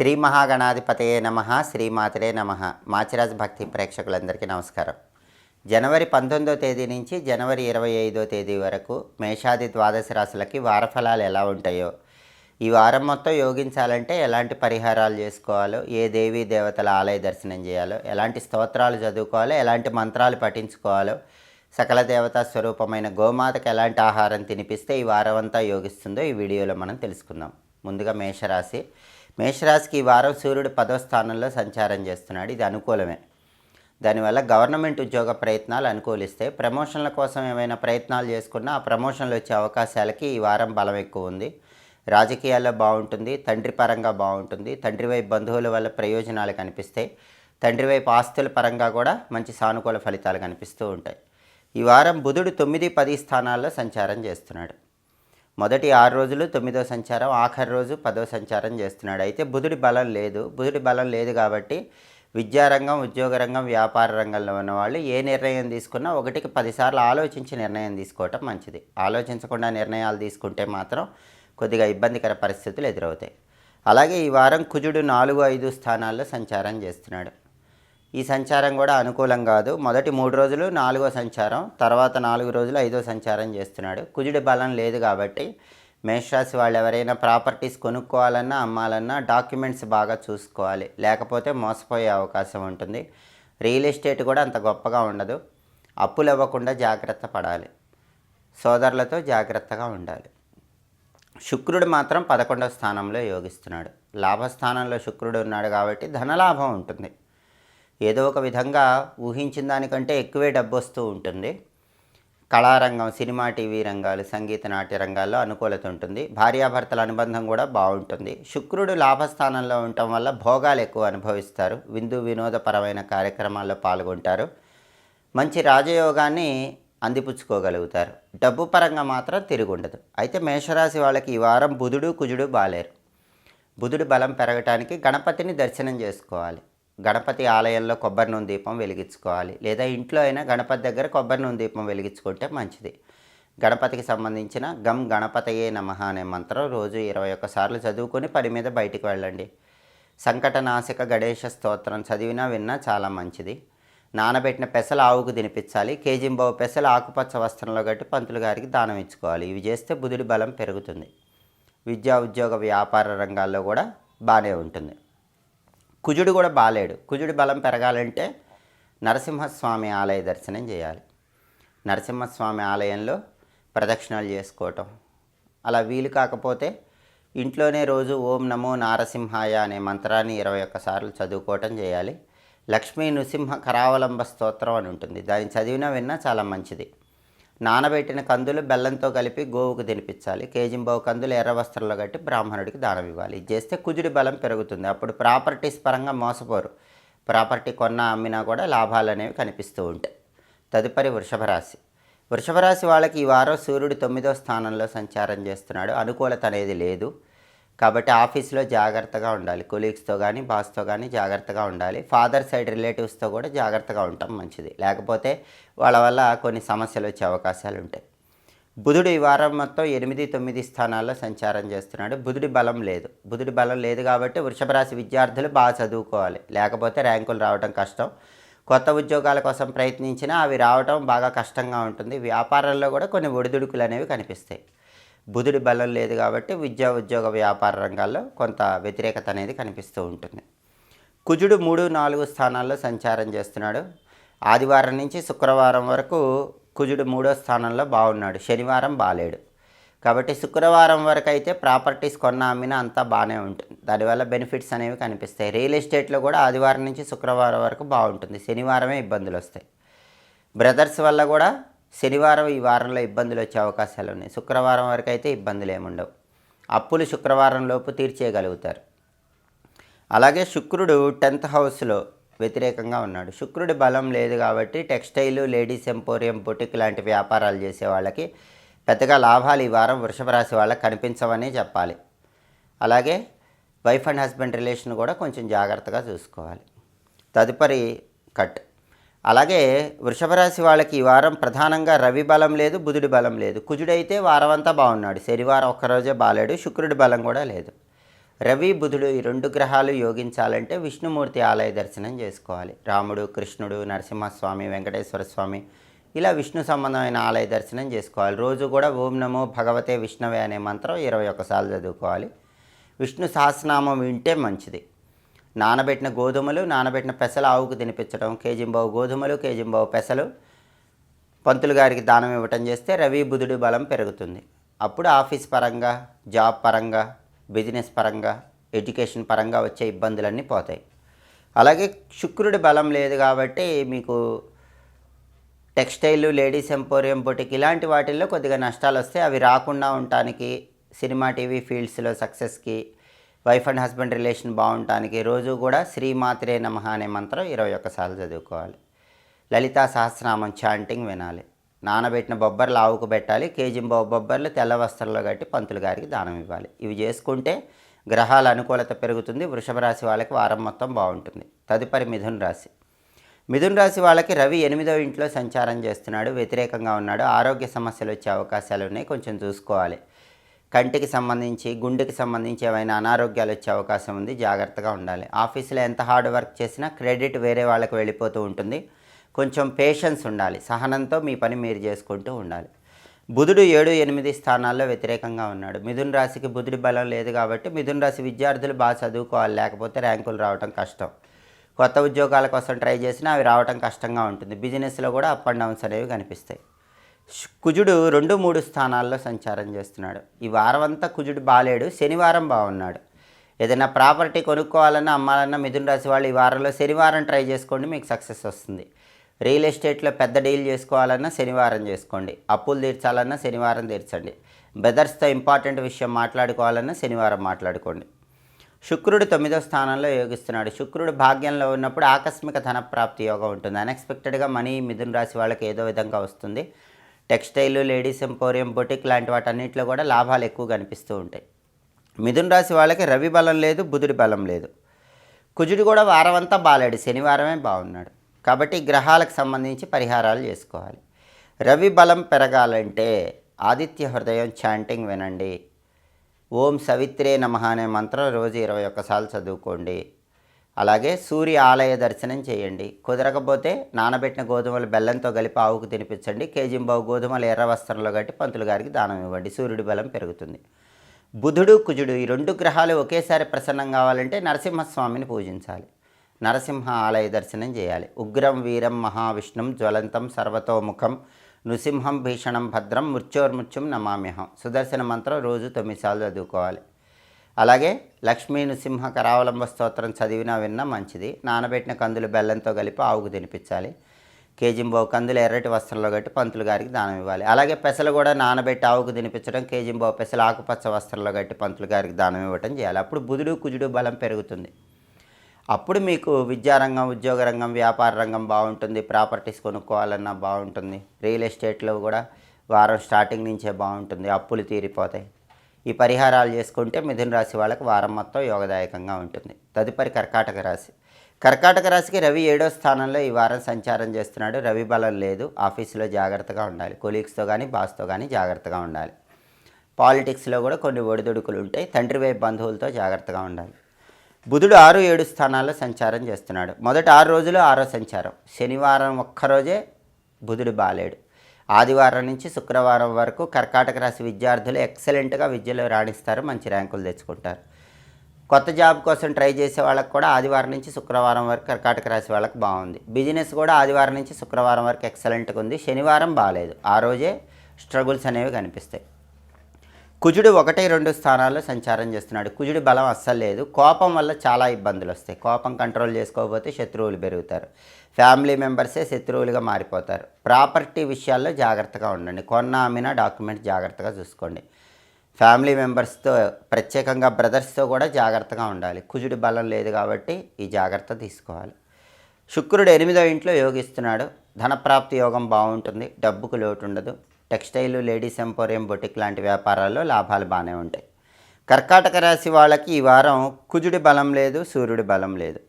శ్రీ మహాగణాధిపతయే నమః, శ్రీమాతరే నమః. మాచిరాజ్ భక్తి ప్రేక్షకులందరికీ నమస్కారం. జనవరి 19వ తేదీ నుంచి జనవరి 25వ తేదీ వరకు మేషాది ద్వాదశ రాశులకి వారఫలాలు ఎలా ఉంటాయో, ఈ వారం మొత్తం యోగించాలంటే ఎలాంటి పరిహారాలు చేసుకోవాలో, ఏ దేవీ దేవతల ఆలయ దర్శనం చేయాలో, ఎలాంటి స్తోత్రాలు చదువుకోవాలో, ఎలాంటి మంత్రాలు పఠించుకోవాలో, సకల దేవతా స్వరూపమైన గోమాతకు ఎలాంటి ఆహారం తినిపిస్తే ఈ వారం అంతా యోగిస్తుందో ఈ వీడియోలో మనం తెలుసుకుందాం. ముందుగా మేషరాశి. మేషరాశికి ఈ వారం సూర్యుడు 10వ స్థానంలో సంచారం చేస్తున్నాడు. ఇది అనుకూలమే. దానివల్ల గవర్నమెంట్ ఉద్యోగ ప్రయత్నాలు అనుకూలిస్తే, ప్రమోషన్ల కోసం ఏమైనా ప్రయత్నాలు చేసుకున్నా ఆ ప్రమోషన్లు వచ్చే అవకాశాలకి ఈ వారం బలం ఎక్కువ ఉంది. రాజకీయాల్లో బాగుంటుంది, తండ్రి పరంగా బాగుంటుంది, తండ్రి వైపు బంధువుల వల్ల ప్రయోజనాలు కనిపిస్తాయి, తండ్రి వైపు ఆస్తుల పరంగా కూడా మంచి సానుకూల ఫలితాలు కనిపిస్తూ ఉంటాయి. ఈ వారం బుధుడు 9, 10 స్థానాల్లో సంచారం చేస్తున్నాడు. మొదటి 6 రోజులు 9వ సంచారం, ఆఖరి రోజు 10వ సంచారం చేస్తున్నాడు. అయితే బుధుడి బలం లేదు కాబట్టి విద్యారంగం, ఉద్యోగ రంగం, వ్యాపార రంగంలో ఉన్నవాళ్ళు ఏ నిర్ణయం తీసుకున్నా 1కి 10 సార్లు ఆలోచించి నిర్ణయం తీసుకోవటం మంచిది. ఆలోచించకుండా నిర్ణయాలు తీసుకుంటే మాత్రం కొద్దిగా ఇబ్బందికర పరిస్థితులు ఎదురవుతాయి. అలాగే ఈ వారం కుజుడు 4, 5 స్థానాల్లో సంచారం చేస్తున్నాడు. ఈ సంచారం కూడా అనుకూలం కాదు. మొదటి 3 రోజులు 4వ సంచారం, తర్వాత 4 రోజులు 5వ సంచారం చేస్తున్నాడు. కుజుడి బలం లేదు కాబట్టి మేషరాశి వాళ్ళు ఎవరైనా ప్రాపర్టీస్ కొనుక్కోవాలన్నా, అమ్మాలన్నా డాక్యుమెంట్స్ బాగా చూసుకోవాలి, లేకపోతే మోసపోయే అవకాశం ఉంటుంది. రియల్ ఎస్టేట్ కూడా అంత గొప్పగా ఉండదు. అప్పులు ఇవ్వకుండా జాగ్రత్త పడాలి. సోదరులతో జాగ్రత్తగా ఉండాలి. శుక్రుడు మాత్రం 11వ స్థానంలో యోగిస్తున్నాడు. లాభస్థానంలో శుక్రుడు ఉన్నాడు కాబట్టి ధనలాభం ఉంటుంది. ఏదో ఒక విధంగా ఊహించిన దానికంటే ఎక్కువే డబ్బు వస్తూ ఉంటుంది. కళారంగం, సినిమా, టీవీ రంగాలు, సంగీత, నాట్య రంగాల్లో అనుకూలత ఉంటుంది. భార్యాభర్తల అనుబంధం కూడా బాగుంటుంది. శుక్రుడు లాభస్థానంలో ఉండటం వల్ల భోగాలు ఎక్కువ అనుభవిస్తారు. వినోదపరమైన కార్యక్రమాల్లో పాల్గొంటారు. మంచి రాజయోగాన్ని అందిపుచ్చుకోగలుగుతారు. డబ్బు పరంగా మాత్రం తిరుగుండదు. అయితే మేషరాశి వాళ్ళకి ఈ వారం బుధుడు, కుజుడు బాలేరు. బుధుడి బలం పెరగటానికి గణపతిని దర్శనం చేసుకోవాలి. గణపతి ఆలయంలో కొబ్బరి నూనె దీపం వెలిగించుకోవాలి, లేదా ఇంట్లో అయినా గణపతి దగ్గర కొబ్బరి నూనె దీపం వెలిగించుకుంటే మంచిది. గణపతికి సంబంధించిన గం గణపతయే నమః అనే మంత్రం రోజు 21 సార్లు చదువుకొని పని మీద బయటికి వెళ్ళండి. సంకటనాశక గణేశ స్తోత్రం చదివినా విన్నా చాలా మంచిది. నానబెట్టిన పెసలు ఆవుకు తినిపించాలి. కేజింబావు పెసలు ఆకుపచ్చ వస్త్రంలో కట్టి పంతులు గారికి దానం ఇచ్చుకోవాలి. ఇవి చేస్తే బుధుడి బలం పెరుగుతుంది. విద్యా, ఉద్యోగ, వ్యాపార రంగాల్లో కూడా బాగానే ఉంటుంది. కుజుడు కూడా బాలేడు. కుజుడి బలం పెరగాలంటే నరసింహస్వామి ఆలయ దర్శనం చేయాలి. నరసింహస్వామి ఆలయంలో ప్రదక్షిణాలు చేసుకోవటం. అలా వీలు కాకపోతే ఇంట్లోనే రోజు ఓం నమో నారసింహాయ అనే మంత్రాన్ని 21 సార్లు చదువుకోవటం చేయాలి. లక్ష్మీ నృసింహ కరావలంబ స్తోత్రం అని ఉంటుంది. దాన్ని చదివినా విన్నా చాలా మంచిది. నానబెట్టిన కందులు బెల్లంతో కలిపి గోవుకు తినిపించాలి. కేజింబావు కందులు ఎర్ర వస్త్రంలో కట్టి బ్రాహ్మణుడికి దానం ఇవ్వాలి. ఇది చేస్తే కుజుడి బలం పెరుగుతుంది. అప్పుడు ప్రాపర్టీస్ పరంగా మోసపోరు. ప్రాపర్టీ కొన్నా, అమ్మినా కూడా లాభాలు అనేవి కనిపిస్తూ ఉంటాయి. తదుపరి వృషభ రాశి వాళ్ళకి ఈ వారం సూర్యుడు 9వ స్థానంలో సంచారం చేస్తున్నాడు. అనుకూలత అనేది లేదు కాబట్టి ఆఫీస్లో జాగ్రత్తగా ఉండాలి. కొలీగ్స్తో కానీ, బాస్తో కానీ జాగ్రత్తగా ఉండాలి. ఫాదర్ సైడ్ రిలేటివ్స్తో కూడా జాగ్రత్తగా ఉండటం మంచిది. లేకపోతే వాళ్ళ వల్ల కొన్ని సమస్యలు వచ్చే అవకాశాలు ఉంటాయి. బుధుడు ఈ వారం మొత్తం 8, 9 స్థానాల్లో సంచారం చేస్తున్నాడు. బుధుడి బలం లేదు కాబట్టి వృషభ రాశి విద్యార్థులు బాగా చదువుకోవాలి, లేకపోతే ర్యాంకులు రావడం కష్టం. కొత్త ఉద్యోగాల కోసం ప్రయత్నించినా అవి రావడం బాగా కష్టంగా ఉంటుంది. వ్యాపారంలో కూడా కొన్ని ఒడిదుడుకులు అనేవి కనిపిస్తాయి. బుధుడి బలం లేదు కాబట్టి విద్యా, ఉద్యోగ, వ్యాపార రంగాల్లో కొంత వ్యతిరేకత అనేది కనిపిస్తూ ఉంటుంది. కుజుడు 3, 4 స్థానాల్లో సంచారం చేస్తున్నాడు. ఆదివారం నుంచి శుక్రవారం వరకు కుజుడు 3వ స్థానంలో బాగున్నాడు. శనివారం బాలేడు. కాబట్టి శుక్రవారం వరకు అయితే ప్రాపర్టీస్ కొన్నా, అమ్మినా అంతా బాగానే ఉంటుంది. దానివల్ల బెనిఫిట్స్ అనేవి కనిపిస్తాయి. రియల్ ఎస్టేట్లో కూడా ఆదివారం నుంచి శుక్రవారం వరకు బాగుంటుంది. శనివారమే ఇబ్బందులు వస్తాయి. బ్రదర్స్ వల్ల కూడా శనివారం ఈ వారంలో ఇబ్బందులు వచ్చే అవకాశాలు ఉన్నాయి. శుక్రవారం వరకు అయితే ఇబ్బందులు ఏముండవు. అప్పులు శుక్రవారం లోపు తీర్చేయగలుగుతారు. అలాగే శుక్రుడు 10th హౌస్లో వ్యతిరేకంగా ఉన్నాడు. శుక్రుడి బలం లేదు కాబట్టి టెక్స్టైలు, లేడీస్ ఎంపోరియం, బొటిక్ లాంటి వ్యాపారాలు చేసే వాళ్ళకి పెద్దగా లాభాలు ఈ వారం వృషభ రాశి వాళ్ళకి కనిపించవనే చెప్పాలి. అలాగే వైఫ్ అండ్ హస్బెండ్ రిలేషన్ కూడా కొంచెం జాగ్రత్తగా చూసుకోవాలి. తదుపరి అలాగే వృషభ రాశి వాళ్ళకి ఈ వారం ప్రధానంగా రవి బలం లేదు, బుధుడి బలం లేదు. కుజుడైతే వారం అంతా బాగున్నాడు. శనివారం ఒక్కరోజే బాలేడు. శుక్రుడి బలం కూడా లేదు. రవి బుధుడు ఈ 2 గ్రహాలు యోగించాలంటే విష్ణుమూర్తి ఆలయ దర్శనం చేసుకోవాలి. రాముడు, కృష్ణుడు, నరసింహస్వామి, వెంకటేశ్వర స్వామి ఇలా విష్ణు సంబంధమైన ఆలయ దర్శనం చేసుకోవాలి. రోజు కూడా ఓం నమో భగవతే విష్ణవే అనే మంత్రం 21 సార్లు చదువుకోవాలి. విష్ణు సహస్రనామం వింటే మంచిది. నానబెట్టిన గోధుమలు, నానబెట్టిన పెసలు ఆవుకు తినిపించడం, కేజింబావు గోధుమలు, కేజింబావు పెసలు పంతులు గారికి దానం ఇవ్వటం చేస్తే రవి బుధుడి బలం పెరుగుతుంది. అప్పుడు ఆఫీస్ పరంగా, జాబ్ పరంగా, బిజినెస్ పరంగా, ఎడ్యుకేషన్ పరంగా వచ్చే ఇబ్బందులన్నీ పోతాయి. అలాగే శుక్రుడి బలం లేదు కాబట్టి మీకు టెక్స్టైల్, లేడీస్ ఎంపోరియం, బొటిక్ ఇలాంటి వాటిల్లో కొద్దిగా నష్టాలు వస్తాయి. అవి రాకుండా ఉండటానికి, సినిమా టీవీ ఫీల్డ్స్లో సక్సెస్కి, వైఫ్ అండ్ హస్బెండ్ రిలేషన్ బాగుండటానికి రోజు కూడా శ్రీమాత్రే నమః అనే మంత్రం 21 సార్లు చదువుకోవాలి. లలితా సహస్రనామం చాంటింగ్ వినాలి. నానబెట్టిన బొబ్బర్లు ఆవుకు పెట్టాలి. కేజింబావు బొబ్బర్లు తెల్ల వస్త్రంలో కట్టి పంతులు గారికి దానం ఇవ్వాలి. ఇవి చేసుకుంటే గ్రహాల అనుకూలత పెరుగుతుంది. వృషభ రాశి వాళ్ళకి వారం మొత్తం బాగుంటుంది. తదుపరి మిథున రాశి. మిథున రాశి వాళ్ళకి రవి 8వ ఇంట్లో సంచారం చేస్తున్నాడు, వ్యతిరేకంగా ఉన్నాడు. ఆరోగ్య సమస్యలు వచ్చే అవకాశాలు ఉన్నాయి, కొంచెం చూసుకోవాలి. కంటికి సంబంధించి, గుండెకి సంబంధించి ఏమైనా అనారోగ్యాలు వచ్చే అవకాశం ఉంది, జాగ్రత్తగా ఉండాలి. ఆఫీసులో ఎంత హార్డ్ వర్క్ చేసినా క్రెడిట్ వేరే వాళ్ళకి వెళ్ళిపోతూ ఉంటుంది. కొంచెం పేషెన్స్ ఉండాలి. సహనంతో మీ పని మీరు చేసుకుంటూ ఉండాలి. బుధుడు 7, 8 స్థానాల్లో వ్యతిరేకంగా ఉన్నాడు. మిథున రాశికి బుధుడి బలం లేదు కాబట్టి మిథున రాశి విద్యార్థులు బాగా చదువుకోవాలి, లేకపోతే ర్యాంకులు రావడం కష్టం. కొత్త ఉద్యోగాల కోసం ట్రై చేసినా అవి రావడం కష్టంగా ఉంటుంది. బిజినెస్లో కూడా అప్ అండ్ డౌన్స్ అనేవి కనిపిస్తాయి. కుజుడు 2, 3 స్థానాల్లో సంచారం చేస్తున్నాడు. ఈ వారం అంతా కుజుడు బాలేడు, శనివారం బాగున్నాడు. ఏదైనా ప్రాపర్టీ కొనుక్కోవాలన్నా, అమ్మాలన్నా మిథున రాశి వాళ్ళు ఈ వారంలో శనివారం ట్రై చేసుకోండి, మీకు సక్సెస్ వస్తుంది. రియల్ ఎస్టేట్లో పెద్ద డీల్ చేసుకోవాలన్నా శనివారం చేసుకోండి. అప్పులు తీర్చాలన్నా శనివారం తీర్చండి. బ్రదర్స్తో ఇంపార్టెంట్ విషయం మాట్లాడుకోవాలన్నా శనివారం మాట్లాడుకోండి. శుక్రుడు 9వ స్థానంలో యోగిస్తున్నాడు. శుక్రుడు భాగ్యంలో ఉన్నప్పుడు ఆకస్మిక ధనప్రాప్తి యోగం ఉంటుంది. అన్ఎక్స్పెక్టెడ్గా మనీ మిథున రాశి వాళ్ళకి ఏదో విధంగా వస్తుంది. టెక్స్టైల్, లేడీస్ ఎంపోరియం, బొటిక్ లాంటి వాటన్నిటిలో కూడా లాభాలు ఎక్కువ కనిపిస్తూ ఉంటాయి. మిథున రాశి వాళ్ళకి రవి బలం లేదు, బుధుడి బలం లేదు. కుజుడు కూడా వారం అంతా బాలేడు, శనివారమే బాగున్నాడు. కాబట్టి గ్రహాలకు సంబంధించి పరిహారాలు చేసుకోవాలి. రవి బలం పెరగాలంటే ఆదిత్య హృదయం చాంటింగ్ వినండి. ఓం సవిత్రే నమః అనే మంత్రం రోజు 21 సార్లు చదువుకోండి. అలాగే సూర్య ఆలయ దర్శనం చేయండి. కుదరకపోతే నానబెట్టిన గోధుమలు బెల్లంతో కలిపి ఆవుకు తినిపించండి. కేజింబావు గోధుమలు ఎర్ర వస్త్రంలో కట్టి పంతులు గారికి దానం ఇవ్వండి. సూర్యుడి బలం పెరుగుతుంది. బుధుడు, కుజుడు ఈ 2 గ్రహాలు ఒకేసారి ప్రసన్నం కావాలంటే నరసింహస్వామిని పూజించాలి. నరసింహ ఆలయ దర్శనం చేయాలి. ఉగ్రం వీరం మహావిష్ణుం జ్వలంతం సర్వతోముఖం నృసింహం భీషణం భద్రం మృత్యోర్మృత్యుం నమామ్యహం. సుదర్శన మంత్రం రోజు 9 సార్లు చదువుకోవాలి. అలాగే లక్ష్మీ నృసింహ కరావలంబ స్తోత్రం చదివినా విన్నా మంచిది. నానబెట్టిన కందులు బెల్లంతో కలిపి ఆవుకు తినిపించాలి. కేజింబావు కందులు ఎర్రటి వస్త్రంలో కట్టి పంతులు గారికి దానం ఇవ్వాలి. అలాగే పెసలు కూడా నానబెట్టి ఆవుకు తినిపించడం, కేజింబావు పెసలు ఆకుపచ్చ వస్త్రంలో కట్టి పంతులు గారికి దానం ఇవ్వటం చేయాలి. అప్పుడు బుధుడు, కుజుడు బలం పెరుగుతుంది. అప్పుడు మీకు విద్యారంగం, ఉద్యోగ రంగం, వ్యాపార రంగం బాగుంటుంది. ప్రాపర్టీస్ కొనుక్కోవాలన్నా బాగుంటుంది. రియల్ ఎస్టేట్లో కూడా వారం స్టార్టింగ్ నుంచే బాగుంటుంది. అప్పులు తీరిపోతాయి. ఈ పరిహారాలు చేసుకుంటే మిథున రాశి వాళ్ళకి వారం మొత్తం యోగదాయకంగా ఉంటుంది. తదుపరి కర్కాటక రాశి. కర్కాటక రాశికి రవి 7వ స్థానంలో ఈ వారం సంచారం చేస్తున్నాడు. రవి బలం లేదు. ఆఫీసులో జాగ్రత్తగా ఉండాలి. కొలీగ్స్తో కానీ బాస్తో కానీ జాగ్రత్తగా ఉండాలి. పాలిటిక్స్లో కూడా కొన్ని ఒడిదుడుకులు ఉంటాయి. తండ్రి వైపు బంధువులతో జాగ్రత్తగా ఉండాలి. బుధుడు 6, 7 స్థానాల్లో సంచారం చేస్తున్నాడు. మొదటి 6 రోజులు 6వ సంచారం. శనివారం ఒక్కరోజే బుధుడు బాలేడు. ఆదివారం నుంచి శుక్రవారం వరకు కర్కాటక రాశి విద్యార్థులు ఎక్సలెంట్గా విద్యలో రాణిస్తారు, మంచి ర్యాంకులు తెచ్చుకుంటారు. కొత్త జాబ్ కోసం ట్రై చేసే వాళ్ళకి కూడా ఆదివారం నుంచి శుక్రవారం వరకు కర్కాటక రాశి వాళ్ళకి బాగుంది. బిజినెస్ కూడా ఆదివారం నుంచి శుక్రవారం వరకు ఎక్సలెంట్గా ఉంది. శనివారం బాగాలేదు. ఆ రోజే స్ట్రగుల్స్ అనేవి కనిపిస్తాయి. కుజుడు 1, 2 స్థానాల్లో సంచారం చేస్తున్నాడు. కుజుడి బలం అస్సలు లేదు. కోపం వల్ల చాలా ఇబ్బందులు వస్తాయి. కోపం కంట్రోల్ చేసుకోకపోతే శత్రువులు పెరుగుతారు. ఫ్యామిలీ మెంబర్సే శత్రువులుగా మారిపోతారు. ప్రాపర్టీ విషయాల్లో జాగ్రత్తగా ఉండండి. కొన్న అమ్మినా డాక్యుమెంట్ జాగ్రత్తగా చూసుకోండి. ఫ్యామిలీ మెంబర్స్తో, ప్రత్యేకంగా బ్రదర్స్తో కూడా జాగ్రత్తగా ఉండాలి. కుజుడి బలం లేదు కాబట్టి ఈ జాగ్రత్త తీసుకోవాలి. శుక్రుడు 8వ ఇంట్లో యోగిస్తున్నాడు. ధనప్రాప్తి యోగం బాగుంటుంది. డబ్బుకు లోటు ఉండదు. టెక్స్టైల్, లేడీస్ ఎంపోరియం, బొటిక్ లాంటి వ్యాపారాల్లో లాభాలు బాగానే ఉంటాయి. కర్కాటక రాశి వాళ్ళకి ఈ వారం కుజుడి బలం లేదు, సూర్యుడి బలం లేదు.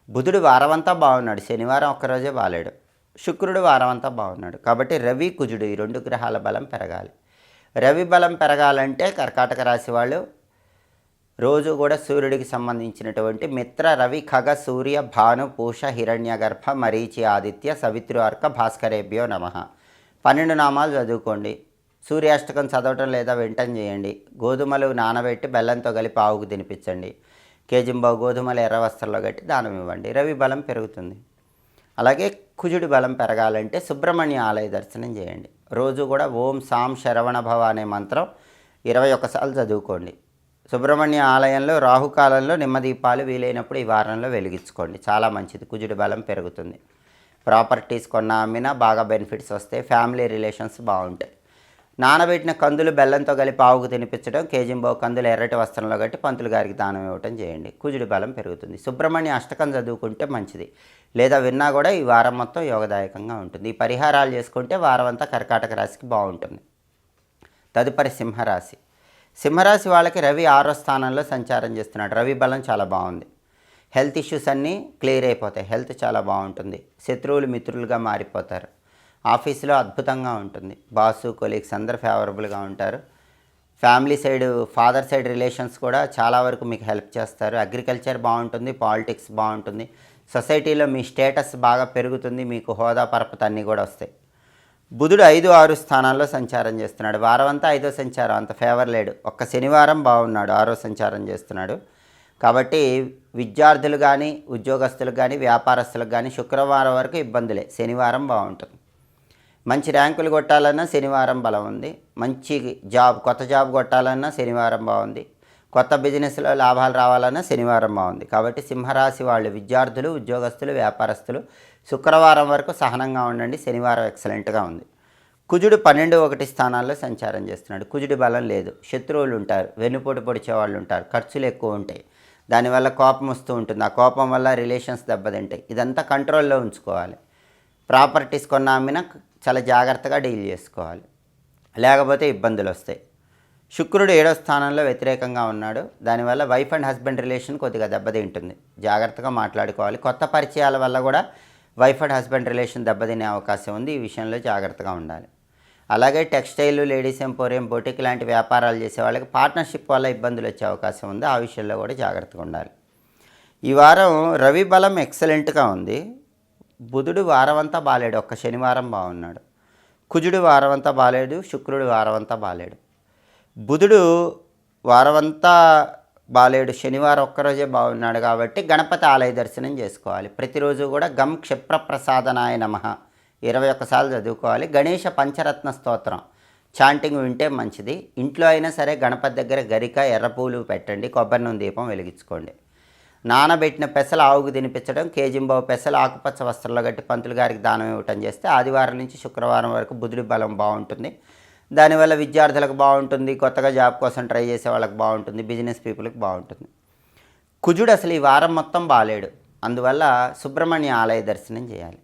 బుధుడు వారమంతా బాగున్నాడు. శనివారం ఒక్కరోజే బాలేడు. శుక్రుడు వారమంతా బాగున్నాడు. కాబట్టి రవి, కుజుడు ఈ 2 గ్రహాల బలం పెరగాలి. రవి బలం పెరగాలంటే కర్కాటక రాశి వాళ్ళు రోజు కూడా సూర్యుడికి సంబంధించినటువంటి మిత్ర, రవి, ఖగ, సూర్య, భాను, పూష, హిరణ్యగర్భ, మరీచి, ఆదిత్య, సవితృ, అర్క, భాస్కరేభ్యో నమః 12 నామాలు చదువుకోండి. సూర్యాష్టకం చదవటం లేదా వింటం చేయండి. గోధుమలు నానబెట్టి బెల్లంతో కలిపి ఆవుకు తినిపించండి. కేజింబావు గోధుమలు ఎర్ర వస్త్రంలో కట్టి దానం ఇవ్వండి. రవి బలం పెరుగుతుంది. అలాగే కుజుడి బలం పెరగాలంటే సుబ్రహ్మణ్య ఆలయ దర్శనం చేయండి. రోజు కూడా ఓం సాం శరవణ భవ అనే మంత్రం 21 సార్లు చదువుకోండి. సుబ్రహ్మణ్య ఆలయంలో రాహుకాలంలో నిమ్మదీపాలు వీలైనప్పుడు ఈ వారంలో వెలిగించుకోండి. చాలా మంచిది. కుజుడి బలం పెరుగుతుంది. ప్రాపర్టీస్ కొన్నా అమ్మినా బాగా బెనిఫిట్స్ వస్తాయి. ఫ్యామిలీ రిలేషన్స్ బాగుంటాయి. నానబెట్టిన కందులు బెల్లంతో కలిపి ఆవుకు తినిపించడం, కేజింబావు కందులు ఎర్రటి వస్త్రంలో కట్టి పంతులు గారికి దానం ఇవ్వటం చేయండి. కుజుడి బలం పెరుగుతుంది. సుబ్రహ్మణ్య అష్టకం చదువుకుంటే మంచిది. లేదా విన్నా కూడా ఈ వారం మొత్తం యోగదాయకంగా ఉంటుంది. ఈ పరిహారాలు చేసుకుంటే వారం అంతా కర్కాటక రాశికి బాగుంటుంది. తదుపరి సింహరాశి. సింహరాశి వాళ్ళకి రవి 6వ స్థానంలో సంచారం చేస్తున్నాడు. రవి బలం చాలా బాగుంది. హెల్త్ ఇష్యూస్ అన్నీ క్లియర్ అయిపోతాయి. హెల్త్ చాలా బాగుంటుంది. శత్రువులు మిత్రులుగా మారిపోతారు. ఆఫీసులో అద్భుతంగా ఉంటుంది. బాసు, కొలీగ్స్ అందరూ ఫేవరబుల్గా ఉంటారు. Family side, father side relations కూడా చాలా వరకు మీకు హెల్ప్ చేస్తారు. అగ్రికల్చర్ బాగుంటుంది. పాలిటిక్స్ బాగుంటుంది. సొసైటీలో మీ స్టేటస్ బాగా పెరుగుతుంది. మీకు హోదా పరపతి అన్నీ కూడా వస్తాయి. బుధుడు 5, 6 స్థానాల్లో సంచారం చేస్తున్నాడు. వారం అంతా 5వ సంచారం అంత ఫేవర్ లేడు. ఒక్క శనివారం బాగున్నాడు. 6వ సంచారం చేస్తున్నాడు. కాబట్టి విద్యార్థులు కానీ, ఉద్యోగస్తులకు కానీ, వ్యాపారస్తులకు కానీ శుక్రవారం వరకు ఇబ్బందులే. శనివారం బాగుంటుంది. మంచి ర్యాంకులు కొట్టాలన్నా శనివారం బలం ఉంది. మంచి జాబ్, కొత్త జాబ్ కొట్టాలన్నా శనివారం బాగుంది. కొత్త బిజినెస్లో లాభాలు రావాలన్నా శనివారం బాగుంది. కాబట్టి సింహరాశి వాళ్ళు విద్యార్థులు, ఉద్యోగస్తులు, వ్యాపారస్తులు శుక్రవారం వరకు సహనంగా ఉండండి. శనివారం ఎక్సలెంట్గా ఉంది. కుజుడు 12, 1 స్థానాల్లో సంచారం చేస్తున్నాడు. కుజుడి బలం లేదు. శత్రువులు ఉంటారు. వెన్నుపోటు పొడిచే వాళ్ళు ఉంటారు. ఖర్చులు ఎక్కువ ఉంటాయి. దానివల్ల కోపం వస్తూ ఉంటుంది. ఆ కోపం వల్ల రిలేషన్స్ దెబ్బతింటాయి. ఇదంతా కంట్రోల్లో ఉంచుకోవాలి. ప్రాపర్టీస్ కొన్న అమ్మినా చాలా జాగ్రత్తగా డీల్ చేసుకోవాలి. లేకపోతే ఇబ్బందులు వస్తాయి. శుక్రుడు 7వ స్థానంలో వ్యతిరేకంగా ఉన్నాడు. దానివల్ల వైఫ్ అండ్ హస్బెండ్ రిలేషన్ కొద్దిగా దెబ్బతింటుంది. జాగ్రత్తగా మాట్లాడుకోవాలి. కొత్త పరిచయాల వల్ల కూడా వైఫ్ అండ్ హస్బెండ్ రిలేషన్ దెబ్బతినే అవకాశం ఉంది. ఈ విషయంలో జాగ్రత్తగా ఉండాలి. అలాగే టెక్స్టైల్, లేడీస్ ఎంపోరియం, బొటిక్ లాంటి వ్యాపారాలు చేసే వాళ్ళకి పార్ట్నర్షిప్ వల్ల ఇబ్బందులు వచ్చే అవకాశం ఉంది. ఆ విషయంలో కూడా జాగ్రత్తగా ఉండాలి. ఈ వారం రవి బలం ఎక్సలెంట్గా ఉంది. బుధుడు వారం అంతా బాలేడు. ఒక్క శనివారం బాగున్నాడు. కుజుడు వారం అంతా బాలేడు. శుక్రుడు వారం అంతా బాలేడు. బుధుడు వారమంతా బాలేడు. శనివారం ఒక్కరోజే బాగున్నాడు. కాబట్టి గణపతి ఆలయ దర్శనం చేసుకోవాలి. ప్రతిరోజు కూడా గం క్షిప్రప్రసాదనాయ నమః 21 సార్లు చదువుకోవాలి. గణేష పంచరత్న స్తోత్రం చాంటింగ్ వింటే మంచిది. ఇంట్లో అయినా సరే గణపతి దగ్గర గరిక, ఎర్రపూలు పెట్టండి. కొబ్బరి నూనె దీపం వెలిగించుకోండి. నానబెట్టిన పెసలు ఆవుకు తినిపించడం, కేజింబావు పెసలు ఆకుపచ్చ వస్త్రంలో కట్టి పంతులు గారికి దానం ఇవ్వటం చేస్తే ఆదివారం నుంచి శుక్రవారం వరకు బుధుడి బలం బాగుంటుంది. దానివల్ల విద్యార్థులకు బాగుంటుంది. కొత్తగా జాబ్ కోసం ట్రై చేసే వాళ్ళకి బాగుంటుంది. బిజినెస్ పీపుల్కి బాగుంటుంది. కుజుడు అసలు ఈ వారం మొత్తం బాలేడు. అందువల్ల సుబ్రహ్మణ్య ఆలయ దర్శనం చేయాలి.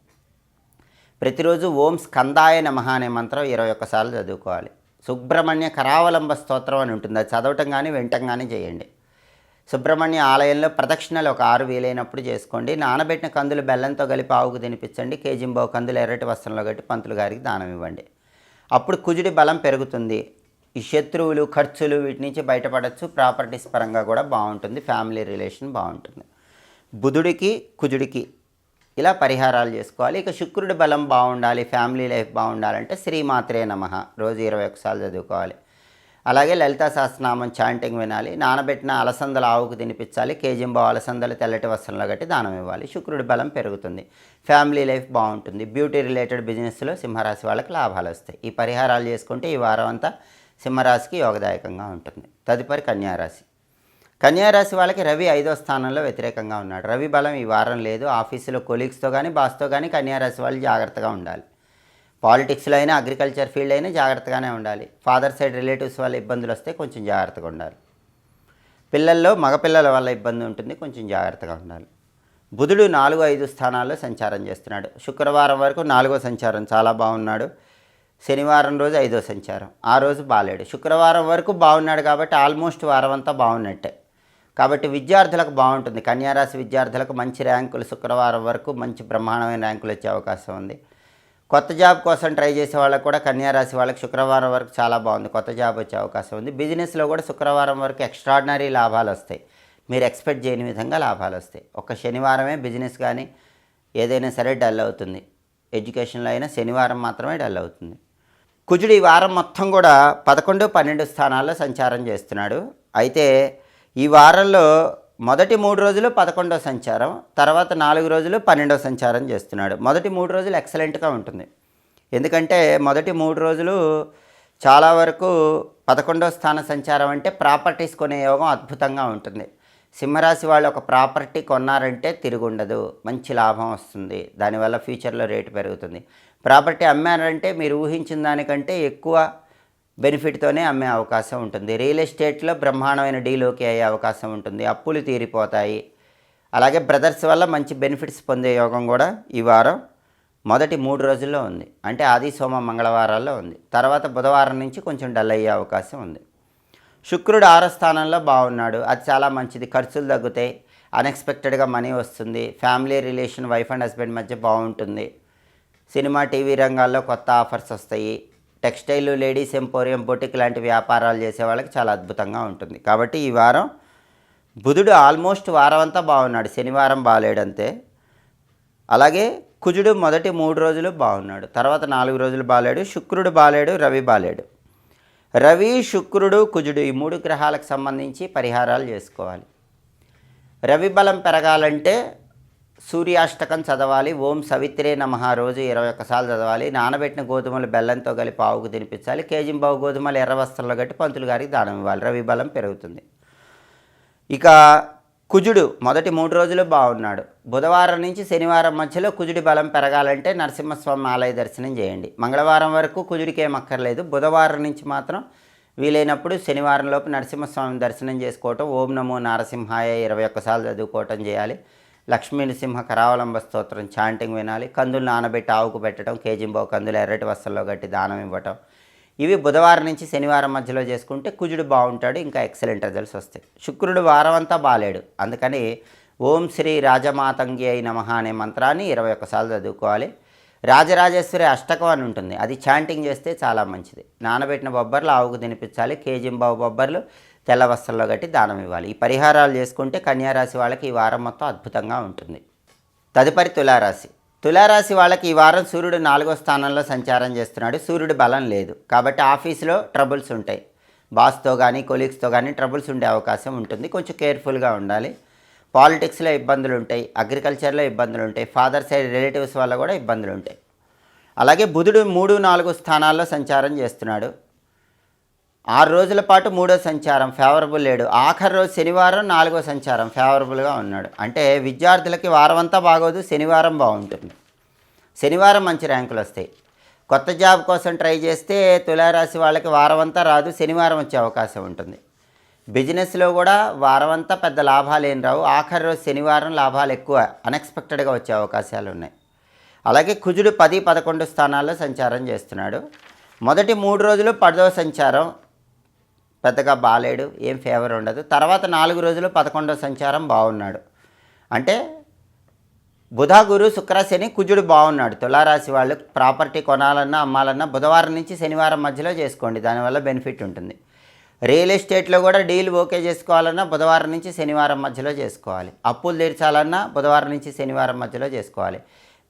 ప్రతిరోజు ఓం స్కందాయ నమః అనే మంత్రం 21 సార్లు చదువుకోవాలి. సుబ్రహ్మణ్య కరావలంబ స్తోత్రం అని ఉంటుంది. అది చదవటం కానీ వినటం కానీ చేయండి. సుబ్రహ్మణ్య ఆలయంలో ప్రదక్షిణలు ఒక 6 వీలైనప్పుడు చేసుకోండి. నానబెట్టిన కందులు బెల్లంతో కలిపి ఆవుకు తినిపించండి. కేజింబావు కందులు ఎర్రటి వస్త్రంలో కట్టి పంతులు గారికి దానం ఇవ్వండి. అప్పుడు కుజుడి బలం పెరుగుతుంది. ఈ శత్రువులు, ఖర్చులు వీటి నుంచి బయటపడవచ్చు. ప్రాపర్టీస్ పరంగా కూడా బాగుంటుంది. ఫ్యామిలీ రిలేషన్ బాగుంటుంది. బుధుడికి, కుజుడికి ఇలా పరిహారాలు చేసుకోవాలి. ఇక శుక్రుడి బలం బాగుండాలి, ఫ్యామిలీ లైఫ్ బాగుండాలంటే శ్రీమాత్రే నమః రోజు 21 సార్లు చదువుకోవాలి. అలాగే లలితా సహస్రనామం చాంటింగ్ వినాలి. నానబెట్టిన అలసందలు ఆవుకు తినిపించాలి. కేజింబావు అలసందలు తెల్లటి వస్త్రంలో కట్టి దానం ఇవ్వాలి. శుక్రుడి బలం పెరుగుతుంది. ఫ్యామిలీ లైఫ్ బాగుంటుంది. బ్యూటీ రిలేటెడ్ బిజినెస్లో సింహరాశి వాళ్ళకి లాభాలు వస్తాయి. ఈ పరిహారాలు చేసుకుంటే ఈ వారం అంతా సింహరాశికి యోగదాయకంగా ఉంటుంది. తదుపరి కన్యారాశి. కన్యారాశి వాళ్ళకి రవి 5వ స్థానంలో వ్యతిరేకంగా ఉన్నాడు. రవి బలం ఈ వారం లేదు. ఆఫీసులో కొలీగ్స్తో కానీ, బాస్తో కానీ కన్యారాశి వాళ్ళు జాగ్రత్తగా ఉండాలి. పాలిటిక్స్లో అయినా, అగ్రికల్చర్ ఫీల్డ్ అయినా జాగ్రత్తగానే ఉండాలి. ఫాదర్ సైడ్ రిలేటివ్స్ వల్ల ఇబ్బందులు వస్తే కొంచెం జాగ్రత్తగా ఉండాలి. పిల్లల్లో మగపిల్లల వల్ల ఇబ్బంది ఉంటుంది. కొంచెం జాగ్రత్తగా ఉండాలి. బుధుడు 4, 5 స్థానాల్లో సంచారం చేస్తున్నాడు. శుక్రవారం వరకు 4వ సంచారం చాలా బాగున్నాడు. శనివారం రోజు 5వ సంచారం, ఆ రోజు బాలేడు. శుక్రవారం వరకు బాగున్నాడు కాబట్టి ఆల్మోస్ట్ వారం అంతా బాగున్నట్టే. కాబట్టి విద్యార్థులకు బాగుంటుంది. కన్యారాశి విద్యార్థులకు మంచి ర్యాంకులు శుక్రవారం వరకు మంచి బ్రహ్మాండమైన ర్యాంకులు వచ్చే అవకాశం ఉంది. కొత్త జాబ్ కోసం ట్రై చేసే వాళ్ళకి కూడా కన్యా రాశి వాళ్ళకి శుక్రవారం వరకు చాలా బాగుంది, కొత్త జాబ్ వచ్చే అవకాశం ఉంది. బిజినెస్లో కూడా శుక్రవారం వరకు ఎక్స్ట్రాడినరీ లాభాలు వస్తాయి, మీరు ఎక్స్పెక్ట్ చేయని విధంగా లాభాలు వస్తాయి. ఒక శనివారమే బిజినెస్ కానీ ఏదైనా సరే డల్ అవుతుంది, ఎడ్యుకేషన్లో అయినా శనివారం మాత్రమే డల్ అవుతుంది. కుజుడు ఈ వారం మొత్తం కూడా 11, 12 స్థానాల్లో సంచారం చేస్తున్నాడు. అయితే ఈ వారంలో మొదటి 3 రోజులు 11వ సంచారం, తర్వాత 4 రోజులు 12వ సంచారం చేస్తున్నాడు. మొదటి 3 రోజులు ఎక్సలెంట్గా ఉంటుంది, ఎందుకంటే మొదటి 3 రోజులు చాలా వరకు 11వ స్థాన సంచారం అంటే ప్రాపర్టీస్ కొనే యోగం అద్భుతంగా ఉంటుంది. సింహరాశి వాళ్ళు ఒక ప్రాపర్టీ కొన్నారంటే తిరుగుండదు, మంచి లాభం వస్తుంది, దానివల్ల ఫ్యూచర్లో రేటు పెరుగుతుంది. ప్రాపర్టీ అమ్మారంటే మీరు ఊహించిన దానికంటే ఎక్కువ బెనిఫిట్తోనే అమ్మే అవకాశం ఉంటుంది. రియల్ ఎస్టేట్లో బ్రహ్మాండమైన డీల్ ఓకే అయ్యే అవకాశం ఉంటుంది, అప్పులు తీరిపోతాయి. అలాగే బ్రదర్స్ వల్ల మంచి బెనిఫిట్స్ పొందే యోగం కూడా ఈ వారం మొదటి 3 రోజుల్లో ఉంది. అంటే ఆది సోమ మంగళవారాల్లో ఉంది. తర్వాత బుధవారం నుంచి కొంచెం డల్ అయ్యే అవకాశం ఉంది. శుక్రుడు 6వ స్థానంలో బాగున్నాడు, అది చాలా మంచిది. ఖర్చులు తగ్గుతాయి, అన్ఎక్స్పెక్టెడ్గా మనీ వస్తుంది, family relation wife and husband మధ్య బాగుంటుంది. సినిమా టీవీ రంగాల్లో కొత్త ఆఫర్స్ వస్తాయి. టెక్స్టైల్, లేడీస్ ఎంపోరియం, బొటిక్ లాంటి వ్యాపారాలు చేసే వాళ్ళకి చాలా అద్భుతంగా ఉంటుంది. కాబట్టి ఈ వారం బుధుడు ఆల్మోస్ట్ వారం అంతా బాగున్నాడు, శనివారం బాగాలేడంతే. అలాగే కుజుడు మొదటి 3 రోజులు బాగున్నాడు, తర్వాత 4 రోజులు బాగాలేడు. శుక్రుడు బాగాలేడు, రవి బాగాలేడు. రవి, శుక్రుడు, కుజుడు ఈ 3 గ్రహాలకు సంబంధించి పరిహారాలు చేసుకోవాలి. రవి బలం పెరగాలంటే సూర్యాష్టకం చదవాలి, ఓం సవిత్రే నమః రోజు 21 సార్లు చదవాలి. నానబెట్టిన గోధుమలు బెల్లంతో కలిపి ఆవుకు తినిపించాలి. కేజింబావు గోధుమలు ఎర్ర వస్త్రంలో కట్టి పంతులు గారికి దానం ఇవ్వాలి, రవి బలం పెరుగుతుంది. ఇక కుజుడు మొదటి 3 రోజులు బాగున్నాడు. బుధవారం నుంచి శనివారం మధ్యలో కుజుడి బలం పెరగాలంటే నరసింహస్వామి ఆలయ దర్శనం చేయండి. మంగళవారం వరకు కుజుడికి ఏం అక్కర్లేదు, బుధవారం నుంచి మాత్రం వీలైనప్పుడు శనివారంలోపు నరసింహస్వామి దర్శనం చేసుకోవటం, ఓం నమో నారసింహాయ 21 సార్లు చదువుకోవటం చేయాలి. లక్ష్మీ నృసింహ కరావలంబ స్తోత్రం చాంటింగ్ వినాలి. కందులు నానబెట్టి ఆవుకు పెట్టడం, కేజింబావు కందులు ఎర్రటి వస్త్రంలో కట్టి దానం ఇవ్వటం, ఇవి బుధవారం నుంచి శనివారం మధ్యలో చేసుకుంటే కుజుడు బాగుంటాడు, ఇంకా ఎక్సలెంట్ రిజల్ట్స్ వస్తాయి. శుక్రుడు వారం అంతా బాలేడు, అందుకని ఓం శ్రీ రాజమాతంగి అయి నమః అనే మంత్రాన్ని 21 సార్లు చదువుకోవాలి. రాజరాజేశ్వరి అష్టకం అని ఉంటుంది, అది చాంటింగ్ చేస్తే చాలా మంచిది. నానబెట్టిన బొబ్బర్లు ఆవుకు తినిపించాలి. కేజింబావు బొబ్బర్లు తెల్ల వస్త్రంలో కట్టి దానం ఇవ్వాలి. ఈ పరిహారాలు చేసుకుంటే కన్యారాశి వాళ్ళకి ఈ వారం మొత్తం అద్భుతంగా ఉంటుంది. తదుపరి తులారాశి. తులారాశి వాళ్ళకి ఈ వారం సూర్యుడు 4వ స్థానంలో సంచారం చేస్తున్నాడు. సూర్యుడు బలం లేదు కాబట్టి ఆఫీస్లో ట్రబుల్స్ ఉంటాయి, బాస్తో కానీ కొలీగ్స్తో కానీ ట్రబుల్స్ ఉండే అవకాశం ఉంటుంది, కొంచెం కేర్ఫుల్గా ఉండాలి. పాలిటిక్స్లో ఇబ్బందులు ఉంటాయి, అగ్రికల్చర్లో ఇబ్బందులు ఉంటాయి, ఫాదర్ సైడ్ రిలేటివ్స్ వల్ల కూడా ఇబ్బందులు ఉంటాయి. అలాగే బుధుడు 3, 4 స్థానాల్లో సంచారం చేస్తున్నాడు. 6 రోజుల పాటు 3వ సంచారం ఫేవరబుల్ లేడు. ఆఖరి రోజు శనివారం 4వ సంచారం ఫేవరబుల్గా ఉన్నాడు. అంటే విద్యార్థులకి వారం అంతా బాగోదు, శనివారం బాగుంటుంది. శనివారం మంచి ర్యాంకులు వస్తాయి. కొత్త జాబ్ కోసం ట్రై చేస్తే తులారాశి వాళ్ళకి వారం అంతా రాదు, శనివారం వచ్చే అవకాశం ఉంటుంది. బిజినెస్లో కూడా వారం అంతా పెద్ద లాభాలు ఏం రావు, ఆఖరి రోజు శనివారం లాభాలు ఎక్కువ అన్ఎక్స్పెక్టెడ్గా వచ్చే అవకాశాలు ఉన్నాయి. అలాగే కుజుడు 10, 11 స్థానాల్లో సంచారం చేస్తున్నాడు. మొదటి 3 రోజులు 10వ సంచారం పెద్దగా బాలేడు, ఏం ఫేవర్ ఉండదు. తర్వాత 4 రోజులు 11వ సంచారం బాగున్నాడు. అంటే బుధ, గురు, శుక్ర, శని, కుజుడు బాగున్నాడు. తులారాశి వాళ్ళు ప్రాపర్టీ కొనాలన్నా అమ్మాలన్నా బుధవారం నుంచి శనివారం మధ్యలో చేసుకోండి, దానివల్ల బెనిఫిట్ ఉంటుంది. రియల్ ఎస్టేట్లో కూడా డీల్ ఓకే చేసుకోవాలన్నా బుధవారం నుంచి శనివారం మధ్యలో చేసుకోవాలి. అప్పులు తీర్చాలన్నా బుధవారం నుంచి శనివారం మధ్యలో చేసుకోవాలి.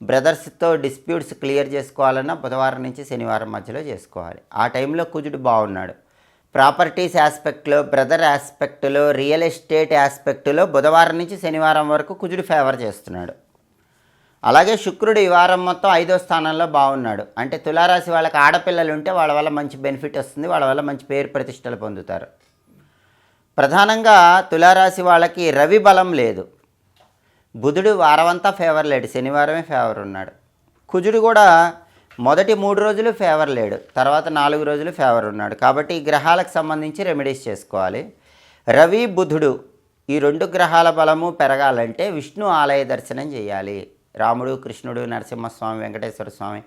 బ్రదర్స్తో డిస్ప్యూట్స్ క్లియర్ చేసుకోవాలన్నా బుధవారం నుంచి శనివారం మధ్యలో చేసుకోవాలి. ఆ టైంలో కుజుడు బాగున్నాడు. ప్రాపర్టీస్ ఆస్పెక్ట్లో, బ్రదర్ ఆస్పెక్ట్లో, రియల్ ఎస్టేట్ ఆస్పెక్ట్లో బుధవారం నుంచి శనివారం వరకు కుజుడు ఫేవర్ చేస్తున్నాడు. అలాగే శుక్రుడు ఈ వారం మొత్తం 5వ స్థానంలో బాగున్నాడు. అంటే తులారాశి వాళ్ళకి ఆడపిల్లలు ఉంటే వాళ్ళ వల్ల మంచి బెనిఫిట్ వస్తుంది, వాళ్ళ వల్ల మంచి పేరు ప్రతిష్టలు పొందుతారు. ప్రధానంగా తులారాశి వాళ్ళకి రవి బలం లేదు, బుధుడు వారమంతా ఫేవర్ లేడు, శనివారమే ఫేవర్ ఉన్నాడు. కుజుడు కూడా మొదటి 3 రోజులు ఫేవర్ లేడు, తర్వాత 4 రోజులు ఫేవర్ ఉన్నాడు. కాబట్టి ఈ గ్రహాలకు సంబంధించి రెమెడీస్ చేసుకోవాలి. రవి, బుధుడు ఈ 2 గ్రహాల బలము పెరగాలంటే విష్ణు ఆలయ దర్శనం చేయాలి. రాముడు, కృష్ణుడు, నరసింహస్వామి, వెంకటేశ్వర స్వామి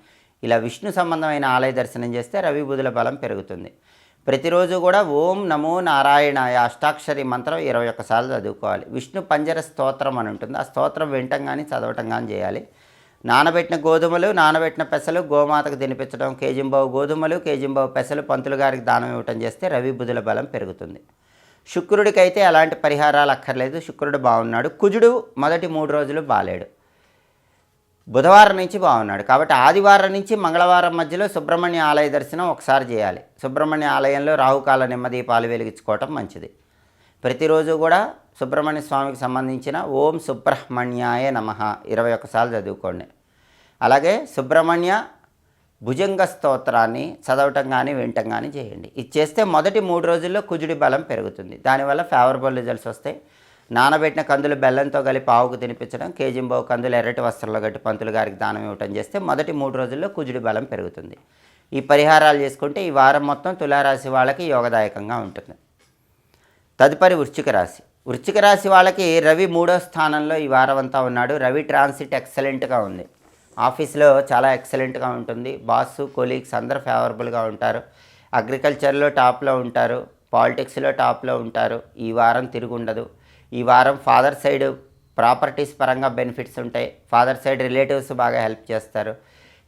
ఇలా విష్ణు సంబంధమైన ఆలయ దర్శనం చేస్తే రవి, బుధుల బలం పెరుగుతుంది. ప్రతిరోజు కూడా ఓం నమో నారాయణాయ అష్టాక్షరి మంత్రం 21 సార్లు చదువుకోవాలి. విష్ణు పంజర స్తోత్రం అని ఉంటుంది, ఆ స్తోత్రం వినటం కానీ చదవటం కానీ చేయాలి. నానబెట్టిన గోధుమలు, నానబెట్టిన పెసలు గోమాతకు తినిపించడం, కేజింబావు గోధుమలు, కేజింబావు పెసలు పంతులు గారికి దానం ఇవ్వటం చేస్తే రవి బుధుల బలం పెరుగుతుంది. శుక్రుడికైతే అలాంటి పరిహారాలు అక్కర్లేదు, శుక్రుడు బాగున్నాడు. కుజుడు మొదటి 3 రోజులు బాలేడు, బుధవారం నుంచి బాగున్నాడు. కాబట్టి ఆదివారం నుంచి మంగళవారం మధ్యలో సుబ్రహ్మణ్య ఆలయ దర్శనం ఒకసారి చేయాలి. సుబ్రహ్మణ్య ఆలయంలో రాహుకాల నిమ్మదీపాలు వెలిగించుకోవటం మంచిది. ప్రతిరోజు కూడా సుబ్రహ్మణ్య స్వామికి సంబంధించిన ఓం సుబ్రహ్మణ్యాయ నమః 21 సార్లు చదువుకోండి. అలాగే సుబ్రహ్మణ్య భుజంగ స్తోత్రాన్ని చదవటం కానీ వినటం కానీ చేయండి. ఇది చేస్తే మొదటి 3 రోజుల్లో కుజుడి బలం పెరుగుతుంది. దానివల్ల ఫేవరబుల్ రిజల్ట్స్ వస్తాయి. నానబెట్టిన కందులు బెల్లంతో కలిపి ఆవుకు తినిపించడం, కేజింబావు కందులు ఎర్రటి వస్త్రంలో గట్టి పంతులు గారికి దానం ఇవ్వటం చేస్తే మొదటి 3 రోజుల్లో కుజుడి బలం పెరుగుతుంది. ఈ పరిహారాలు చేసుకుంటే ఈ వారం మొత్తం తులారాశి వాళ్ళకి యోగదాయకంగా ఉంటుంది. తదుపరి వృశ్చిక రాశి. వృశ్చిక రాశి వాళ్ళకి రవి 3వ స్థానంలో ఈ వారం అంతా ఉన్నాడు. రవి ట్రాన్సిట్ ఎక్సలెంట్గా ఉంది. ఆఫీస్లో చాలా ఎక్సలెంట్గా ఉంటుంది. బాస్, కొలీగ్స్ అందరూ ఫేవరబుల్గా ఉంటారు. అగ్రికల్చర్లో టాప్లో ఉంటారు, పాలిటిక్స్లో టాప్లో ఉంటారు. ఈ వారం తిరుగుండదు. ఈ వారం ఫాదర్ సైడ్ ప్రాపర్టీస్ పరంగా బెనిఫిట్స్ ఉంటాయి. ఫాదర్ సైడ్ రిలేటివ్స్ బాగా హెల్ప్ చేస్తారు.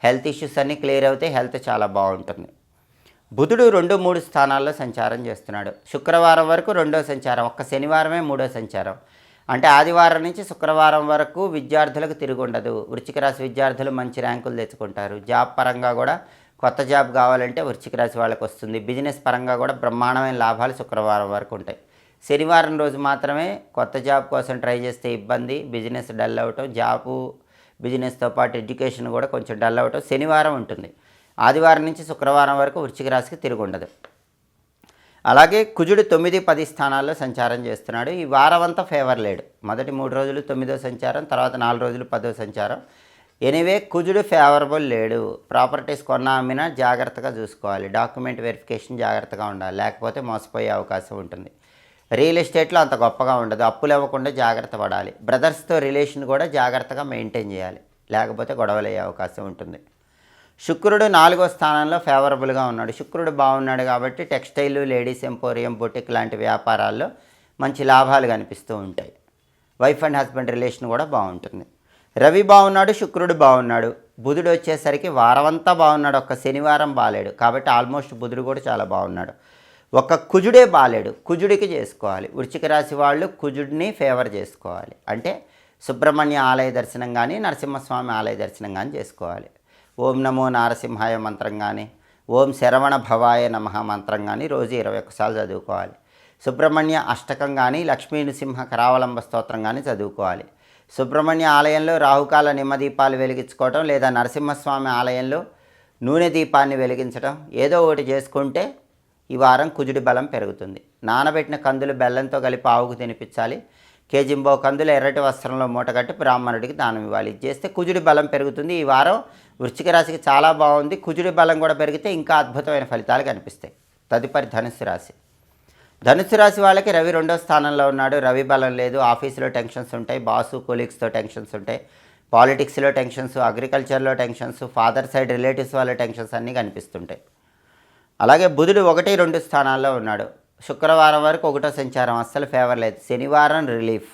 హెల్త్ ఇష్యూస్ అన్నీ క్లియర్ అవుతాయి. హెల్త్ చాలా బాగుంటుంది. బుధుడు 2, 3 స్థానాల్లో సంచారం చేస్తున్నాడు. శుక్రవారం వరకు 2వ సంచారం, ఒక్క శనివారమే 3వ సంచారం. అంటే ఆదివారం నుంచి శుక్రవారం వరకు విద్యార్థులకు తిరుగుండదు. వృశ్చిక రాశి విద్యార్థులు మంచి ర్యాంకులు తెచ్చుకుంటారు. జాబ్ పరంగా కూడా కొత్త జాబ్ కావాలంటే వృశ్చిక రాశి వాళ్ళకి వస్తుంది. బిజినెస్ పరంగా కూడా బ్రహ్మాండమైన లాభాలు శుక్రవారం వరకు ఉంటాయి. శనివారం రోజు మాత్రమే కొత్త జాబ్ కోసం ట్రై చేస్తే ఇబ్బంది, బిజినెస్ డల్ అవటం, జాబు బిజినెస్తో పాటు ఎడ్యుకేషన్ కూడా కొంచెం డల్ అవటం శనివారం ఉంటుంది. ఆదివారం నుంచి శుక్రవారం వరకు వృశ్చిక రాశికి తిరుగుండదు. అలాగే కుజుడు 9, 10 స్థానాల్లో సంచారం చేస్తున్నాడు. ఈ వారం అంతా ఫేవర్ లేడు. మొదటి 3 రోజులు 9వ సంచారం, తర్వాత 4 రోజులు 10వ సంచారం. ఎనీవే కుజుడు ఫేవరబుల్ లేడు. ప్రాపర్టీస్ కొన్నా అమ్మినా జాగ్రత్తగా చూసుకోవాలి. డాక్యుమెంట్ వెరిఫికేషన్ జాగ్రత్తగా ఉండాలి, లేకపోతే మోసపోయే అవకాశం ఉంటుంది. రియల్ ఎస్టేట్లో అంత గొప్పగా ఉండదు. అప్పులు ఇవ్వకుండా జాగ్రత్త పడాలి. బ్రదర్స్తో రిలేషన్ కూడా జాగ్రత్తగా మెయింటైన్ చేయాలి, లేకపోతే గొడవలు అయ్యే అవకాశం ఉంటుంది. శుక్రుడు 4వ స్థానంలో ఫేవరబుల్గా ఉన్నాడు. శుక్రుడు బాగున్నాడు కాబట్టి టెక్స్టైల్, లేడీస్ ఎంపోరియం, బొటిక్ లాంటి వ్యాపారాల్లో మంచి లాభాలు కనిపిస్తూ ఉంటాయి. వైఫ్ అండ్ హస్బెండ్ రిలేషన్ కూడా బాగుంటుంది. రవి బాగున్నాడు, శుక్రుడు బాగున్నాడు. బుధుడు వచ్చేసరికి వారమంతా బాగున్నాడు, ఒక్క శనివారం బాలేడు. కాబట్టి ఆల్మోస్ట్ బుధుడు కూడా చాలా బాగున్నాడు. ఒక్క కుజుడే బాలేడు. కుజుడికి చేసుకోవాలి. వృశ్చిక రాశి వాళ్ళు కుజుడిని ఫేవర్ చేసుకోవాలి. అంటే సుబ్రహ్మణ్య ఆలయ దర్శనం కానీ, నరసింహస్వామి ఆలయ దర్శనం కానీ చేసుకోవాలి. ఓం నమో నారసింహాయ మంత్రం కానీ, ఓం శరవణ భవాయ నమః మంత్రం కానీ రోజు 21 సార్లు చదువుకోవాలి. సుబ్రహ్మణ్య అష్టకం కానీ, లక్ష్మీ నృసింహ కరావలంబ స్తోత్రం కానీ చదువుకోవాలి. సుబ్రహ్మణ్య ఆలయంలో రాహుకాల నిమ్మదీపాలు వెలిగించుకోవటం, లేదా నరసింహస్వామి ఆలయంలో నూనె దీపాన్ని వెలిగించడం, ఏదో ఒకటి చేసుకుంటే ఈ వారం కుజుడి బలం పెరుగుతుంది. నానబెట్టిన కందులు బెల్లంతో కలిపి ఆవుకు తినిపించాలి. కేజింబావు కందులు ఎర్రటి వస్త్రంలో మూటగట్టి బ్రాహ్మణుడికి దానం ఇవ్వాలి. ఇది చేస్తే కుజుడి బలం పెరుగుతుంది. ఈ వారం వృశ్చిక రాశికి చాలా బాగుంది. కుజుడి బలం కూడా పెరిగితే ఇంకా అద్భుతమైన ఫలితాలు కనిపిస్తాయి. తదుపరి ధనుస్సు రాశి. ధనుస్సు రాశి వాళ్ళకి రవి 2వ స్థానంలో ఉన్నాడు. రవి బలం లేదు. ఆఫీసులో టెన్షన్స్ ఉంటాయి, బాసు కొలీగ్స్తో టెన్షన్స్ ఉంటాయి, పాలిటిక్స్లో టెన్షన్స్, అగ్రికల్చర్లో టెన్షన్స్, ఫాదర్ సైడ్ రిలేటివ్స్ వాళ్ళ టెన్షన్స్ అన్నీ కనిపిస్తుంటాయి. అలాగే బుధుడు 1, 2 స్థానాల్లో ఉన్నాడు. శుక్రవారం వరకు 1వ సంచారం, అస్సలు ఫేవర్ లేదు. శనివారం రిలీఫ్.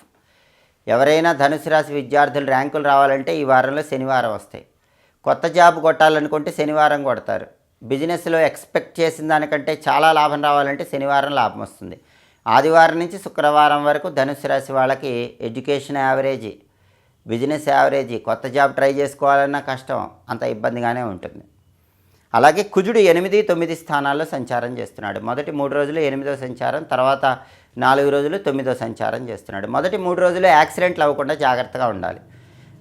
ఎవరైనా ధనుసు రాశి విద్యార్థులు ర్యాంకులు రావాలంటే ఈ వారంలో శనివారం వస్తాయి. కొత్త జాబ్ కొట్టాలనుకుంటే శనివారం కొడతారు. బిజినెస్లో ఎక్స్పెక్ట్ చేసిన దానికంటే చాలా లాభం రావాలంటే శనివారం లాభం వస్తుంది. ఆదివారం నుంచి శుక్రవారం వరకు ధనుసు రాశి వాళ్ళకి ఎడ్యుకేషన్ యావరేజీ, బిజినెస్ యావరేజీ, కొత్త జాబ్ ట్రై చేసుకోవాలన్నా కష్టం, అంత ఇబ్బందిగానే ఉంటుంది. అలాగే కుజుడు 8, 9 స్థానాల్లో సంచారం చేస్తున్నాడు. మొదటి 3 రోజులు 8వ సంచారం, తర్వాత 4 రోజులు 9వ సంచారం చేస్తున్నాడు. మొదటి 3 రోజులు యాక్సిడెంట్లు అవ్వకుండా జాగ్రత్తగా ఉండాలి.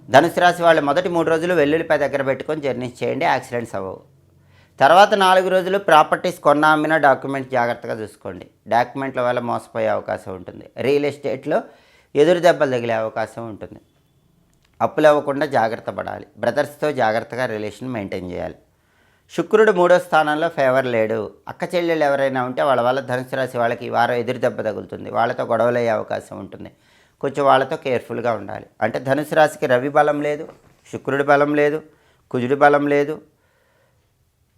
ధనుసు రాశి వాళ్ళు మొదటి 3 రోజులు వెల్లుల్లిపై దగ్గర పెట్టుకొని జర్నీస్ చేయండి, యాక్సిడెంట్స్ అవ్వవు. తర్వాత 4 రోజులు ప్రాపర్టీస్ కొన్నా అమ్మినా డాక్యుమెంట్ జాగ్రత్తగా చూసుకోండి. డాక్యుమెంట్ల వల్ల మోసపోయే అవకాశం ఉంటుంది. రియల్ ఎస్టేట్లో ఎదురు దెబ్బలు తగిలే అవకాశం ఉంటుంది. అప్పులు అవ్వకుండా జాగ్రత్త పడాలి. బ్రదర్స్తో జాగ్రత్తగా రిలేషన్ మెయింటైన్ చేయాలి. శుక్రుడు 3వ స్థానంలో ఫేవర్ లేడు. అక్క చెల్లెళ్ళు ఎవరైనా ఉంటే వాళ్ళ వల్ల ధనుసు రాశి వాళ్ళకి ఈ వారం ఎదురు దెబ్బ తగులుతుంది. వాళ్ళతో గొడవలు అయ్యే అవకాశం ఉంటుంది. కొంచెం వాళ్ళతో కేర్ఫుల్గా ఉండాలి. అంటే ధనుసు రాశికి రవి బలం లేదు, శుక్రుడి బలం లేదు, కుజుడి బలం లేదు.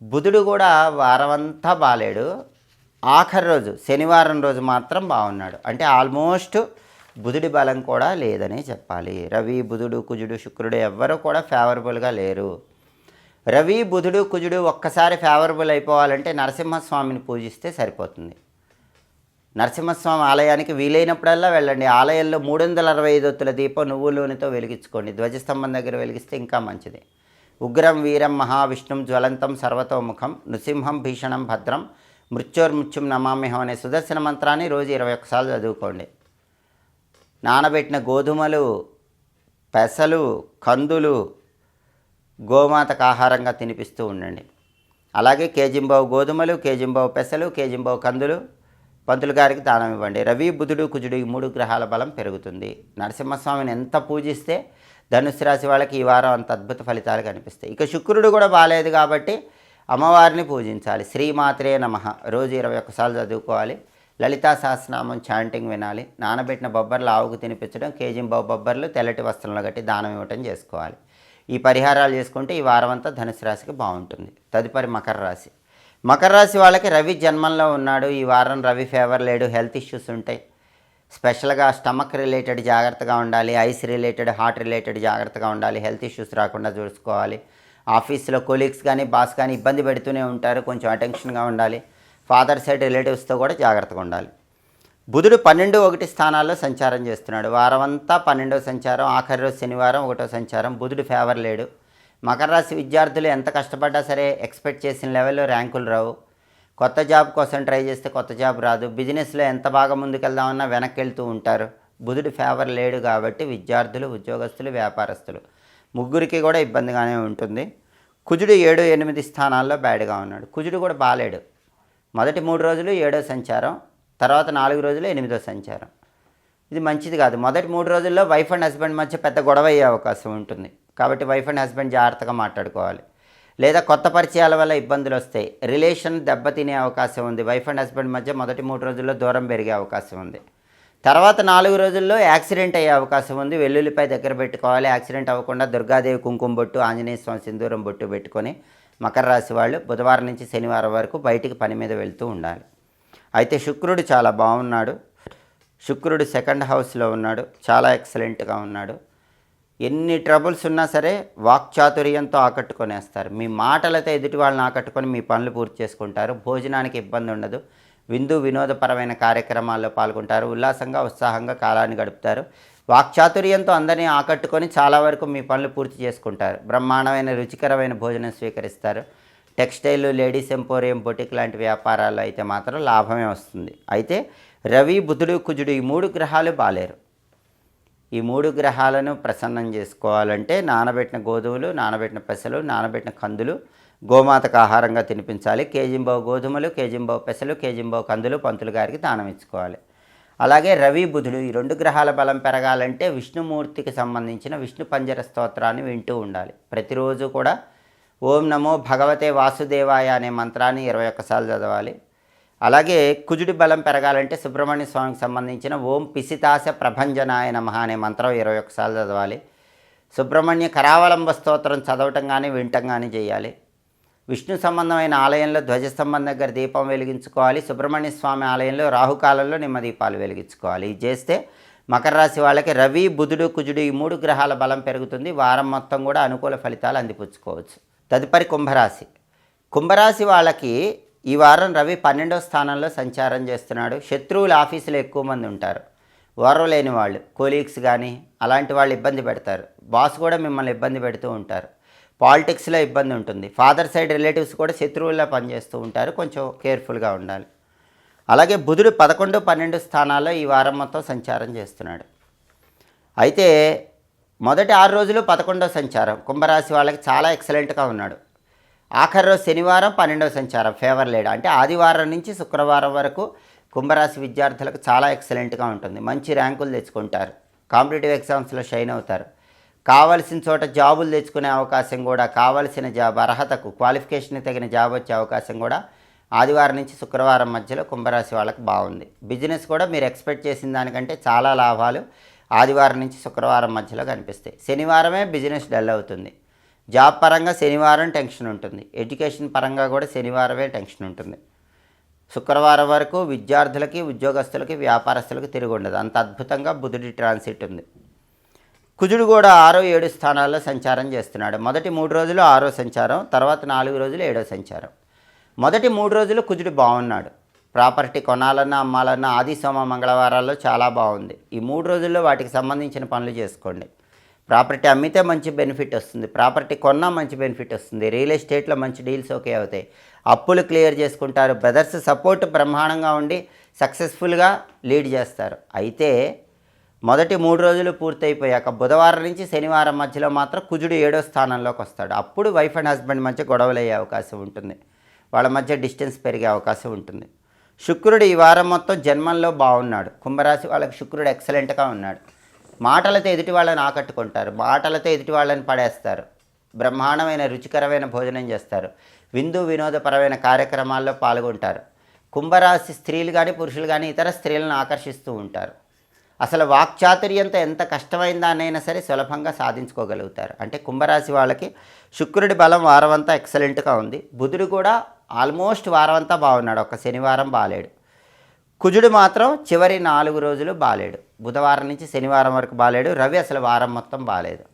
బుధుడు కూడా వారమంతా బాలేడు. ఆఖరి రోజు శనివారం రోజు మాత్రం బాగున్నాడు. అంటే ఆల్మోస్ట్ బుధుడి బలం కూడా లేదనే చెప్పాలి. రవి, బుధుడు, కుజుడు, శుక్రుడు ఎవ్వరూ కూడా ఫేవరబుల్గా లేరు. రవి, బుధుడు, కుజుడు ఒక్కసారి ఫేవరబుల్ అయిపోవాలంటే నరసింహస్వామిని పూజిస్తే సరిపోతుంది. నరసింహస్వామి ఆలయానికి వీలైనప్పుడల్లా వెళ్ళండి. ఆలయంలో 365 ఒత్తుల దీపం నువ్వుల నూనెతో వెలిగించుకోండి. ధ్వజస్తంభం దగ్గర వెలిగిస్తే ఇంకా మంచిది. ఉగ్రం వీరం మహావిష్ణుం జ్వలంతం సర్వతోముఖం నృసింహం భీషణం భద్రం మృత్యోర్మృత్యుం నమామ్యహం అనే సుదర్శన మంత్రాన్ని రోజు 21 సార్లు చదువుకోండి. నానబెట్టిన గోధుమలు, పెసలు, కందులు గోమాతకు ఆహారంగా తినిపిస్తూ ఉండండి. అలాగే కేజింబావు గోధుమలు, కేజింబావు పెసలు, కేజింబావు కందులు పంతులు గారికి దానం ఇవ్వండి. రవి, బుధుడు, కుజుడు ఈ 3 గ్రహాల బలం పెరుగుతుంది. నరసింహస్వామిని ఎంత పూజిస్తే ధనుసు రాశి వాళ్ళకి ఈ వారం అంత అద్భుత ఫలితాలు కనిపిస్తాయి. ఇక శుక్రుడు కూడా బాగాలేదు కాబట్టి అమ్మవారిని పూజించాలి. శ్రీమాత్రే నమః రోజు 21 సార్లు చదువుకోవాలి. లలితా సహస్రనామం చాంటింగ్ వినాలి. నానబెట్టిన బొబ్బర్లు ఆవుకు తినిపించడం, కేజింబావు బొబ్బర్లు తెల్లటి వస్త్రంలో కట్టి దానం ఇవ్వటం చేసుకోవాలి. ఈ పరిహారాలు చేసుకుంటే ఈ వారం అంతా ధనుసు రాశికి బాగుంటుంది. తదుపరి మకర రాశి. మకర రాశి వాళ్ళకి రవి జన్మంలో ఉన్నాడు. ఈ వారం రవి ఫేవర్ లేడు. హెల్త్ ఇష్యూస్ ఉంటాయి. స్పెషల్గా స్టమక్ రిలేటెడ్ జాగ్రత్తగా ఉండాలి. ఐస్ రిలేటెడ్, హార్ట్ రిలేటెడ్ జాగ్రత్తగా ఉండాలి. హెల్త్ ఇష్యూస్ రాకుండా చూసుకోవాలి. ఆఫీస్లో కొలీగ్స్ కానీ బాస్ కానీ ఇబ్బంది పెడుతూనే ఉంటారు. కొంచెం అటెన్షన్గా ఉండాలి. ఫాదర్ సైడ్ రిలేటివ్స్తో కూడా జాగ్రత్తగా ఉండాలి. బుధుడు 12, 1 స్థానాల్లో సంచారం చేస్తున్నాడు. వారం అంతా 12వ సంచారం, ఆఖరి రోజు శనివారం 1వ సంచారం. బుధుడు ఫేవర్ లేడు. మకర రాశి విద్యార్థులు ఎంత కష్టపడ్డా సరే ఎక్స్పెక్ట్ చేసిన లెవెల్లో ర్యాంకులు రావు. కొత్త జాబ్ కోసం ట్రై చేస్తే కొత్త జాబ్ రాదు. బిజినెస్లో ఎంత బాగా ముందుకెళ్దామన్నా వెనక్కి వెళ్తూ ఉంటారు. బుధుడు ఫేవర్ లేడు కాబట్టి విద్యార్థులు, ఉద్యోగస్తులు, వ్యాపారస్తులు ముగ్గురికి కూడా ఇబ్బందిగానే ఉంటుంది. కుజుడు 7, 8 స్థానాల్లో బ్యాడ్గా ఉన్నాడు. కుజుడు కూడా బాలేడు. మొదటి 3 రోజులు 7వ సంచారం, తర్వాత 4 రోజులు 8వ సంచారం. ఇది మంచిది కాదు. మొదటి 3 రోజుల్లో వైఫ్ అండ్ హస్బెండ్ మధ్య పెద్ద గొడవ అయ్యే అవకాశం ఉంటుంది. కాబట్టి వైఫ్ అండ్ హస్బెండ్ జాగ్రత్తగా మాట్లాడుకోవాలి. లేదా కొత్త పరిచయాల వల్ల ఇబ్బందులు వస్తాయి. రిలేషన్ దెబ్బతినే అవకాశం ఉంది. వైఫ్ అండ్ హస్బెండ్ మధ్య మొదటి 3 రోజుల్లో దూరం పెరిగే అవకాశం ఉంది. తర్వాత 4 రోజుల్లో యాక్సిడెంట్ అయ్యే అవకాశం ఉంది. వెల్లుల్లిపై దగ్గర పెట్టుకోవాలి. యాక్సిడెంట్ అవ్వకుండా దుర్గాదేవి కుంకుమ బొట్టు, ఆంజనేయ స్వామి సింధూరం బొట్టు పెట్టుకొని మకర రాశి వాళ్ళు బుధవారం నుంచి శనివారం వరకు బయటికి పని మీద వెళ్తూ ఉండాలి. అయితే శుక్రుడు చాలా బాగున్నాడు. శుక్రుడు 2nd హౌస్లో ఉన్నాడు. చాలా ఎక్సలెంట్గా ఉన్నాడు. ఎన్ని ట్రబుల్స్ ఉన్నా సరే వాక్చాతుర్యంతో ఆకట్టుకొనేస్తారు. మీ మాటలతో ఎదుటి వాళ్ళని ఆకట్టుకొని మీ పనులు పూర్తి చేసుకుంటారు. భోజనానికి ఇబ్బంది ఉండదు. విందు వినోదపరమైన కార్యక్రమాల్లో పాల్గొంటారు. ఉల్లాసంగా, ఉత్సాహంగా కాలాన్ని గడుపుతారు. వాక్చాతుర్యంతో అందరినీ ఆకట్టుకొని చాలా వరకు మీ పనులు పూర్తి చేసుకుంటారు. బ్రహ్మాండమైన రుచికరమైన భోజనం స్వీకరిస్తారు. టెక్స్టైల్, లేడీస్ ఎంపోరియం, బొటిక్ లాంటి వ్యాపారాల్లో అయితే మాత్రం లాభమే వస్తుంది. అయితే రవి, బుధుడు, కుజుడు ఈ 3 గ్రహాలు బాలేరు. ఈ 3 గ్రహాలను ప్రసన్నం చేసుకోవాలంటే నానబెట్టిన గోధుమలు, నానబెట్టిన పెసలు, నానబెట్టిన కందులు గోమాతకు ఆహారంగా తినిపించాలి. కేజింబావు గోధుమలు, కేజింబావు పెసలు, కేజింబావు కందులు పంతులు గారికి దానం ఇచ్చుకోవాలి. అలాగే రవి, బుధుడు ఈ 2 గ్రహాల బలం పెరగాలంటే విష్ణుమూర్తికి సంబంధించిన విష్ణు పంజర స్తోత్రాన్ని వింటూ ఉండాలి. ప్రతిరోజు కూడా ఓం నమో భగవతే వాసుదేవాయ అనే మంత్రాన్ని 21 సార్లు చదవాలి. అలాగే కుజుడి బలం పెరగాలంటే సుబ్రహ్మణ్య స్వామికి సంబంధించిన ఓం పిసితాస ప్రభంజనాయ నమః అనే మంత్రం 21 సార్లు చదవాలి. సుబ్రహ్మణ్య కరావలంబ స్తోత్రం చదవటం కానీ వినటం కానీ చేయాలి. విష్ణు సంబంధమైన ఆలయంలో ధ్వజస్తంభం దగ్గర దీపం వెలిగించుకోవాలి. సుబ్రహ్మణ్య స్వామి ఆలయంలో రాహుకాలంలో నిమ్మదీపాలు వెలిగించుకోవాలి. ఇది చేస్తే మకర రాశి వాళ్ళకి రవి, బుధుడు, కుజుడు ఈ 3 గ్రహాల బలం పెరుగుతుంది. వారం మొత్తం కూడా అనుకూల ఫలితాలు అందిపుచ్చుకోవచ్చు. తదుపరి కుంభరాశి. కుంభరాశి వాళ్ళకి ఈ వారం రవి 12వ స్థానంలో సంచారం చేస్తున్నాడు. శత్రువులు ఆఫీసులో ఎక్కువ మంది ఉంటారు. ఓర్వలేని వాళ్ళు, కొలీగ్స్ కానీ అలాంటి వాళ్ళు ఇబ్బంది పెడతారు. బాస్ కూడా మిమ్మల్ని ఇబ్బంది పెడుతూ ఉంటారు. పాలిటిక్స్లో ఇబ్బంది ఉంటుంది. ఫాదర్ సైడ్ రిలేటివ్స్ కూడా శత్రువుల్లో పనిచేస్తూ ఉంటారు. కొంచెం కేర్ఫుల్గా ఉండాలి. అలాగే బుధుడు 11, 12 స్థానాల్లో ఈ వారం మొత్తం సంచారం చేస్తున్నాడు. అయితే మొదటి 6 రోజులు 11వ సంచారం కుంభరాశి వాళ్ళకి చాలా ఎక్సలెంట్గా ఉన్నాడు. ఆఖరి రోజు శనివారం 12వ సంచారం ఫేవర్ లేడు. అంటే ఆదివారం నుంచి శుక్రవారం వరకు కుంభరాశి విద్యార్థులకు చాలా ఎక్సలెంట్గా ఉంటుంది. మంచి ర్యాంకులు తెచ్చుకుంటారు. కాంపిటేటివ్ ఎగ్జామ్స్లో షైన్ అవుతారు. కావలసిన చోట జాబులు తెచ్చుకునే అవకాశం కూడా, కావలసిన జాబ్ అర్హతకు క్వాలిఫికేషన్కి తగిన జాబ్ వచ్చే అవకాశం కూడా ఆదివారం నుంచి శుక్రవారం మధ్యలో కుంభరాశి వాళ్ళకి బాగుంది. బిజినెస్ కూడా మీరు ఎక్స్పెక్ట్ చేసిన దానికంటే చాలా లాభాలు ఆదివారం నుంచి శుక్రవారం మధ్యలో కనిపిస్తాయి. శనివారమే బిజినెస్ డల్ అవుతుంది. జాబ్ పరంగా శనివారం టెన్షన్ ఉంటుంది. ఎడ్యుకేషన్ పరంగా కూడా శనివారమే టెన్షన్ ఉంటుంది. శుక్రవారం వరకు విద్యార్థులకి, ఉద్యోగస్తులకి, వ్యాపారస్తులకి తిరిగి ఉండదు. అంత అద్భుతంగా బుధుడి ట్రాన్సిట్ ఉంది. కుజుడు కూడా 6, 7 స్థానాల్లో సంచారం చేస్తున్నాడు. మొదటి 3 రోజులు 6వ సంచారం, తర్వాత 4 రోజులు 7వ సంచారం. మొదటి 3 రోజులు కుజుడు బాగున్నాడు. ప్రాపర్టీ కొనాలన్నా, అమ్మాలన్నా ఆది, సోమ, మంగళవారాల్లో చాలా బాగుంది. ఈ 3 రోజుల్లో వాటికి సంబంధించిన పనులు చేసుకోండి. ప్రాపర్టీ అమ్మితే మంచి బెనిఫిట్ వస్తుంది, ప్రాపర్టీ కొన్నా మంచి బెనిఫిట్ వస్తుంది, రియల్ ఎస్టేట్లో మంచి డీల్స్ ఓకే అవుతాయి, అప్పులు క్లియర్ చేసుకుంటారు, బ్రదర్స్ సపోర్ట్ బ్రహ్మాండంగా ఉండి సక్సెస్ఫుల్గా లీడ్ చేస్తారు. అయితే మొదటి 3 రోజులు పూర్తయిపోయాక బుధవారం నుంచి శనివారం మధ్యలో మాత్రం కుజుడు 7వ స్థానంలోకి వస్తాడు. అప్పుడు వైఫ్ అండ్ హస్బెండ్ మధ్య గొడవలు అయ్యే అవకాశం ఉంటుంది, వాళ్ళ మధ్య డిస్టెన్స్ పెరిగే అవకాశం ఉంటుంది. శుక్రుడు ఈ వారం మొత్తం జన్మంలో బాగున్నాడు. కుంభరాశి వాళ్ళకి శుక్రుడు ఎక్సలెంట్గా ఉన్నాడు. మాటలతో ఎదుటి వాళ్ళని ఆకట్టుకుంటారు, మాటలతో ఎదుటి వాళ్ళని పడేస్తారు, బ్రహ్మాండమైన రుచికరమైన భోజనం చేస్తారు, విందు వినోదపరమైన కార్యక్రమాల్లో పాల్గొంటారు. కుంభరాశి స్త్రీలు కానీ పురుషులు కానీ ఇతర స్త్రీలను ఆకర్షిస్తూ ఉంటారు. అసలు వాక్చాతుర్యంతో ఎంత కష్టమైన దాన్నైనా సరే సులభంగా సాధించుకోగలుగుతారు. అంటే కుంభరాశి వాళ్ళకి శుక్రుడి బలం వారమంతా ఎక్సలెంట్గా ఉంది. బుధుడు కూడా ఆల్మోస్ట్ వారమంతా బాగున్నాడు, ఒక శనివారం బాలేడు. కుజుడు మాత్రం చివరి 4 రోజులు బాలేడు. బుధవారం నుంచి శనివారం వరకు బాలేడు. రవి అసలు వారం మొత్తం బాలేదు.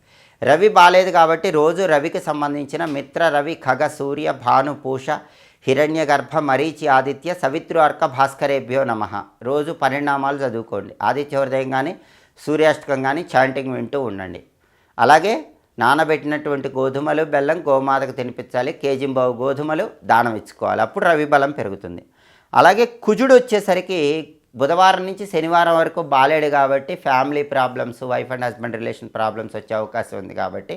రవి బాలేదు కాబట్టి రోజు రవికి సంబంధించిన మిత్ర, రవి, ఖగ, సూర్య, భాను, పూష, హిరణ్య గర్భ, మరీచి, ఆదిత్య, సవిత్రు, అర్క, భాస్కరేభ్యో నమః రోజు 12 నామాలు చదువుకోండి. ఆదిత్య హృదయం కానీ సూర్యాష్టకం కానీ చాంటింగ్ వింటూ ఉండండి. అలాగే నానబెట్టినటువంటి గోధుమలు, బెల్లం గోమాతకు తినిపించాలి. కేజింబావు గోధుమలు దానం ఇచ్చుకోవాలి, అప్పుడు రవి బలం పెరుగుతుంది. అలాగే కుజుడు వచ్చేసరికి బుధవారం నుంచి శనివారం వరకు బాలేడు కాబట్టి family problems, wife and husband relation problems వచ్చే అవకాశం ఉంది. కాబట్టి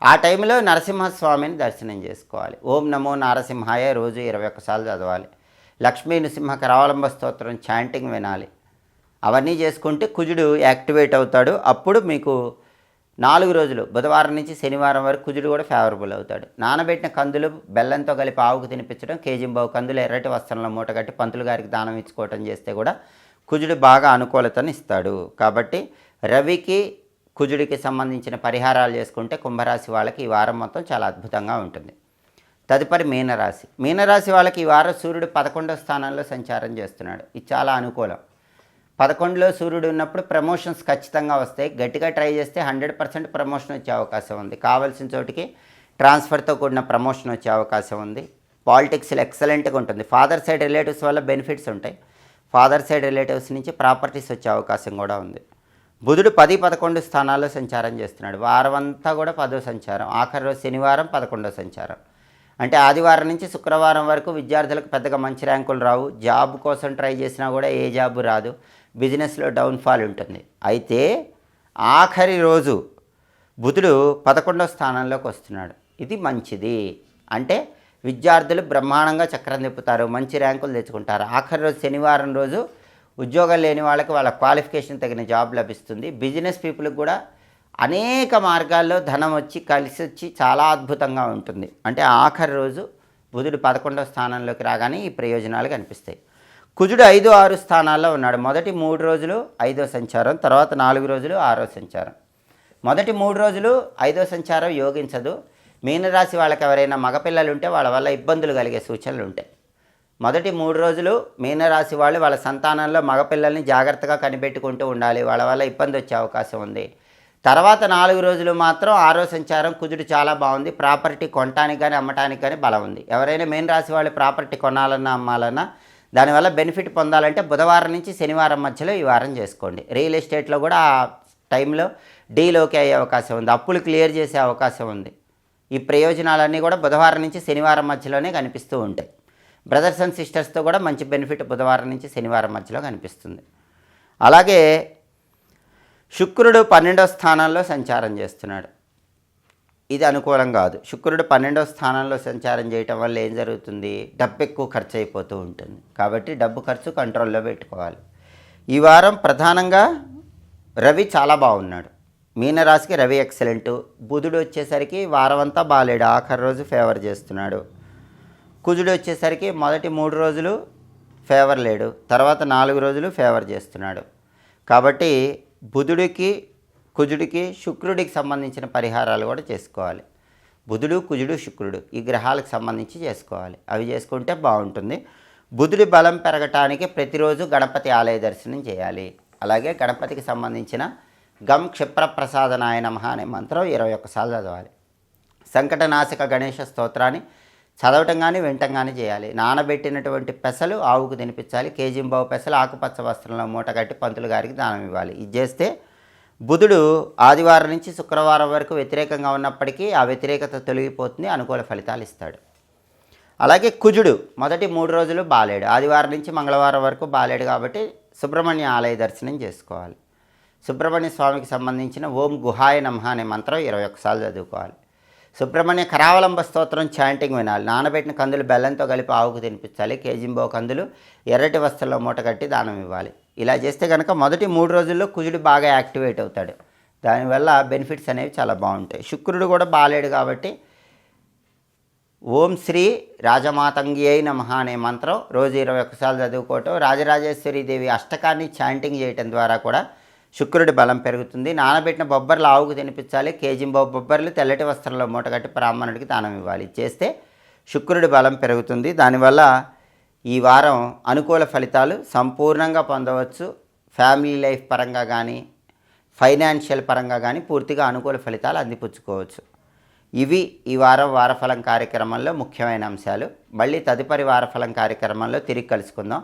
ఆ టైంలో నరసింహస్వామిని దర్శనం చేసుకోవాలి. ఓం నమో నారసింహాయ రోజు 21 సార్లు చదవాలి. లక్ష్మీ నృసింహ కరావలంబ స్తోత్రం చాంటింగ్ వినాలి. అవన్నీ చేసుకుంటే కుజుడు యాక్టివేట్ అవుతాడు. అప్పుడు మీకు 4 రోజులు బుధవారం నుంచి శనివారం వరకు కుజుడు కూడా ఫేవరబుల్ అవుతాడు. నానబెట్టిన కందులు బెల్లంతో కలిపి ఆవుకు తినిపించడం, కేజింబావు కందులు ఎర్రటి వస్త్రంలో మూటగట్టి పంతులు గారికి దానం ఇచ్చుకోవటం చేస్తే కూడా కుజుడు బాగా అనుకూలతను ఇస్తాడు. కాబట్టి రవికి కుజుడికి సంబంధించిన పరిహారాలు చేసుకుంటే కుంభరాశి వాళ్ళకి ఈ వారం మొత్తం చాలా అద్భుతంగా ఉంటుంది. తదుపరి మీనరాశి. మీనరాశి వాళ్ళకి ఈ వారం సూర్యుడు 11వ స్థానంలో సంచారం చేస్తున్నాడు. ఇది చాలా అనుకూలం. 11లో సూర్యుడు ఉన్నప్పుడు ప్రమోషన్స్ ఖచ్చితంగా వస్తాయి. గట్టిగా ట్రై చేస్తే 100% ప్రమోషన్ వచ్చే అవకాశం ఉంది. కావాల్సిన చోటికి ట్రాన్స్ఫర్తో కూడిన ప్రమోషన్ వచ్చే అవకాశం ఉంది. పాలిటిక్స్లో ఎక్సలెంట్గా ఉంటుంది. ఫాదర్ సైడ్ రిలేటివ్స్ వల్ల బెనిఫిట్స్ ఉంటాయి. ఫాదర్ సైడ్ రిలేటివ్స్ నుంచి ప్రాపర్టీస్ వచ్చే అవకాశం కూడా ఉంది. బుధుడు 10, 11 స్థానాల్లో సంచారం చేస్తున్నాడు. వారం అంతా కూడా 10వ సంచారం, ఆఖరి రోజు శనివారం 11వ సంచారం. అంటే ఆదివారం నుంచి శుక్రవారం వరకు విద్యార్థులకు పెద్దగా మంచి ర్యాంకులు రావు. జాబ్ కోసం ట్రై చేసినా కూడా ఏ జాబు రాదు. బిజినెస్లో డౌన్ఫాల్ ఉంటుంది. అయితే ఆఖరి రోజు బుధుడు 11వ స్థానంలోకి వస్తున్నాడు. ఇది మంచిది. అంటే విద్యార్థులు బ్రహ్మాండంగా చక్రం తిప్పుతారు, మంచి ర్యాంకులు తెచ్చుకుంటారు. ఆఖరి రోజు శనివారం రోజు ఉద్యోగం లేని వాళ్ళకి వాళ్ళ క్వాలిఫికేషన్ తగిన జాబ్ లభిస్తుంది. బిజినెస్ పీపుల్కి కూడా అనేక మార్గాల్లో ధనం వచ్చి కలిసి వచ్చి చాలా అద్భుతంగా ఉంటుంది. అంటే ఆఖరి రోజు బుధుడు 11వ స్థానంలోకి రాగానే ఈ ప్రయోజనాలు కనిపిస్తాయి. కుజుడు 5, 6 స్థానాల్లో ఉన్నాడు. మొదటి 3 రోజులు 5వ సంచారం, తర్వాత 4 రోజులు 6వ సంచారం. మొదటి 3 రోజులు 5వ సంచారం యోగించదు. మీనరాశి వాళ్ళకి ఎవరైనా మగపిల్లలు ఉంటే వాళ్ళ వల్ల ఇబ్బందులు కలిగే సూచనలు ఉంటాయి. మొదటి 3 రోజులు మీనరాశి వాళ్ళు వాళ్ళ సంతానంలో మగపిల్లల్ని జాగ్రత్తగా కనిపెట్టుకుంటూ ఉండాలి, వాళ్ళ వల్ల ఇబ్బంది వచ్చే అవకాశం ఉంది. తర్వాత 4 రోజులు మాత్రం 6వ సంచారం కుజుడు చాలా బాగుంది. ప్రాపర్టీ కొనటానికి కానీ అమ్మటానికి కానీ బలం ఉంది. ఎవరైనా మీనరాశి వాళ్ళు ప్రాపర్టీ కొనాలన్నా అమ్మాలన్నా దానివల్ల బెనిఫిట్ పొందాలంటే బుధవారం నుంచి శనివారం మధ్యలో ఈ వారం చేసుకోండి. రియల్ ఎస్టేట్లో కూడా ఆ టైంలో డీల్ ఓకే అయ్యే అవకాశం ఉంది, అప్పులు క్లియర్ చేసే అవకాశం ఉంది. ఈ ప్రయోజనాలన్నీ కూడా బుధవారం నుంచి శనివారం మధ్యలోనే కనిపిస్తూ ఉంటాయి. బ్రదర్స్ అండ్ సిస్టర్స్తో కూడా మంచి బెనిఫిట్ బుధవారం నుంచి శనివారం మధ్యలో కనిపిస్తుంది. అలాగే శుక్రుడు 12వ స్థానంలో సంచారం చేస్తున్నాడు. ఇది అనుకూలం కాదు. శుక్రుడు 12వ స్థానంలో సంచారం చేయటం వల్ల ఏం జరుగుతుంది? డబ్బు ఎక్కువ ఖర్చు అయిపోతూ ఉంటుంది. కాబట్టి డబ్బు ఖర్చు కంట్రోల్లో పెట్టుకోవాలి. ఈ వారం ప్రధానంగా రవి చాలా బాగున్నాడు. మీనరాశికి రవి ఎక్సలెంటు. బుధుడు వచ్చేసరికి వారం అంతా బాలేడు, ఆఖరి రోజు ఫేవర్ చేస్తున్నాడు. కుజుడు వచ్చేసరికి మొదటి 3 రోజులు ఫేవర్ లేడు, తర్వాత 4 రోజులు ఫేవర్ చేస్తున్నాడు. కాబట్టి బుధుడికి కుజుడికి శుక్రుడికి సంబంధించిన పరిహారాలు కూడా చేసుకోవాలి. బుధుడు కుజుడు శుక్రుడు ఈ గ్రహాలకు సంబంధించి చేసుకోవాలి. అవి చేసుకుంటే బాగుంటుంది. బుధుడి బలం పెరగటానికి ప్రతిరోజు గణపతి ఆలయ దర్శనం చేయాలి. అలాగే గణపతికి సంబంధించిన గం క్షిప్రప్రసాదనాయ నమః అనే మంత్రం 21 సార్లు చదవాలి. సంకటనాశక గణేష స్తోత్రాన్ని చదవటం కానీ వినటం కానీ చేయాలి. నానబెట్టినటువంటి పెసలు ఆవుకు తినిపించాలి. కేజీంబావు పెసలు ఆకుపచ్చ వస్త్రంలో మూట కట్టి పంతులు గారికి దానం ఇవ్వాలి. ఇది చేస్తే బుధుడు ఆదివారం నుంచి శుక్రవారం వరకు వ్యతిరేకంగా ఉన్నప్పటికీ ఆ వ్యతిరేకత తొలగిపోతుంది, అనుకూల ఫలితాలు ఇస్తాడు. అలాగే కుజుడు మొదటి 3 రోజులు బాలేడు, ఆదివారం నుంచి మంగళవారం వరకు బాలేడు కాబట్టి సుబ్రహ్మణ్య ఆలయ దర్శనం చేసుకోవాలి. సుబ్రహ్మణ్య స్వామికి సంబంధించిన ఓం గుహాయ నమః అనే మంత్రం 21 సార్లు చదువుకోవాలి. సుబ్రహ్మణ్య కరావలంబ స్తోత్రం చాంటింగ్ వినాలి. నానబెట్టిన కందులు బెల్లంతో కలిపి ఆవుకు తినిపించాలి. కేజీంబావు కందులు ఎర్రటి వస్త్రంలో మూట కట్టి దానం ఇవ్వాలి. ఇలా చేస్తే కనుక మొదటి 3 రోజుల్లో కుజుడు బాగా యాక్టివేట్ అవుతాడు. దానివల్ల బెనిఫిట్స్ అనేవి చాలా బాగుంటాయి. శుక్రుడు కూడా బాలేడు కాబట్టి ఓం శ్రీ రాజమాతంగ్యై నమః అనే మంత్రం రోజు 21 సార్లు చదువుకోవటం, రాజరాజేశ్వరి దేవి అష్టకాన్ని చాంటింగ్ చేయటం ద్వారా కూడా శుక్రుడి బలం పెరుగుతుంది. నానబెట్టిన బొబ్బర్లు ఆవుకు తినిపించాలి. కేజీంబావు బొబ్బర్లు తెల్లటి వస్త్రంలో మూటగట్టి బ్రాహ్మణుడికి దానం ఇవ్వాలి. చేస్తే శుక్రుడి బలం పెరుగుతుంది. దానివల్ల ఈ వారం అనుకూల ఫలితాలు సంపూర్ణంగా పొందవచ్చు. ఫ్యామిలీ లైఫ్ పరంగా కానీ ఫైనాన్షియల్ పరంగా కానీ పూర్తిగా అనుకూల ఫలితాలు అందిపుచ్చుకోవచ్చు. ఇవి ఈ వారం వారఫలం కార్యక్రమంలో ముఖ్యమైన అంశాలు. మళ్ళీ తదుపరి వారఫలం కార్యక్రమంలో తిరిగి కలుసుకుందాం.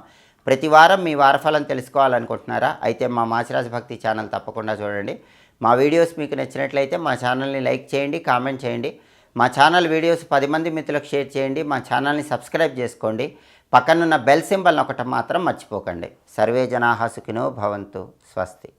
ప్రతి వారం మీ వారఫలం తెలుసుకోవాలనుకుంటున్నారా? అయితే మా మాచిరాజ్ భక్తి ఛానల్ తప్పకుండా చూడండి. మా వీడియోస్ మీకు నచ్చినట్లయితే మా ఛానల్ని లైక్ చేయండి, కామెంట్ చేయండి. మా ఛానల్ వీడియోస్ 10 మంది మిత్రులకు షేర్ చేయండి. మా ఛానల్ని సబ్స్క్రైబ్ చేసుకోండి. పక్కనున్న బెల్ సింబల్ ఒకటి మాత్రం మర్చిపోకండి. సర్వే జనాః సుఖినో భవంతు. స్వస్తి.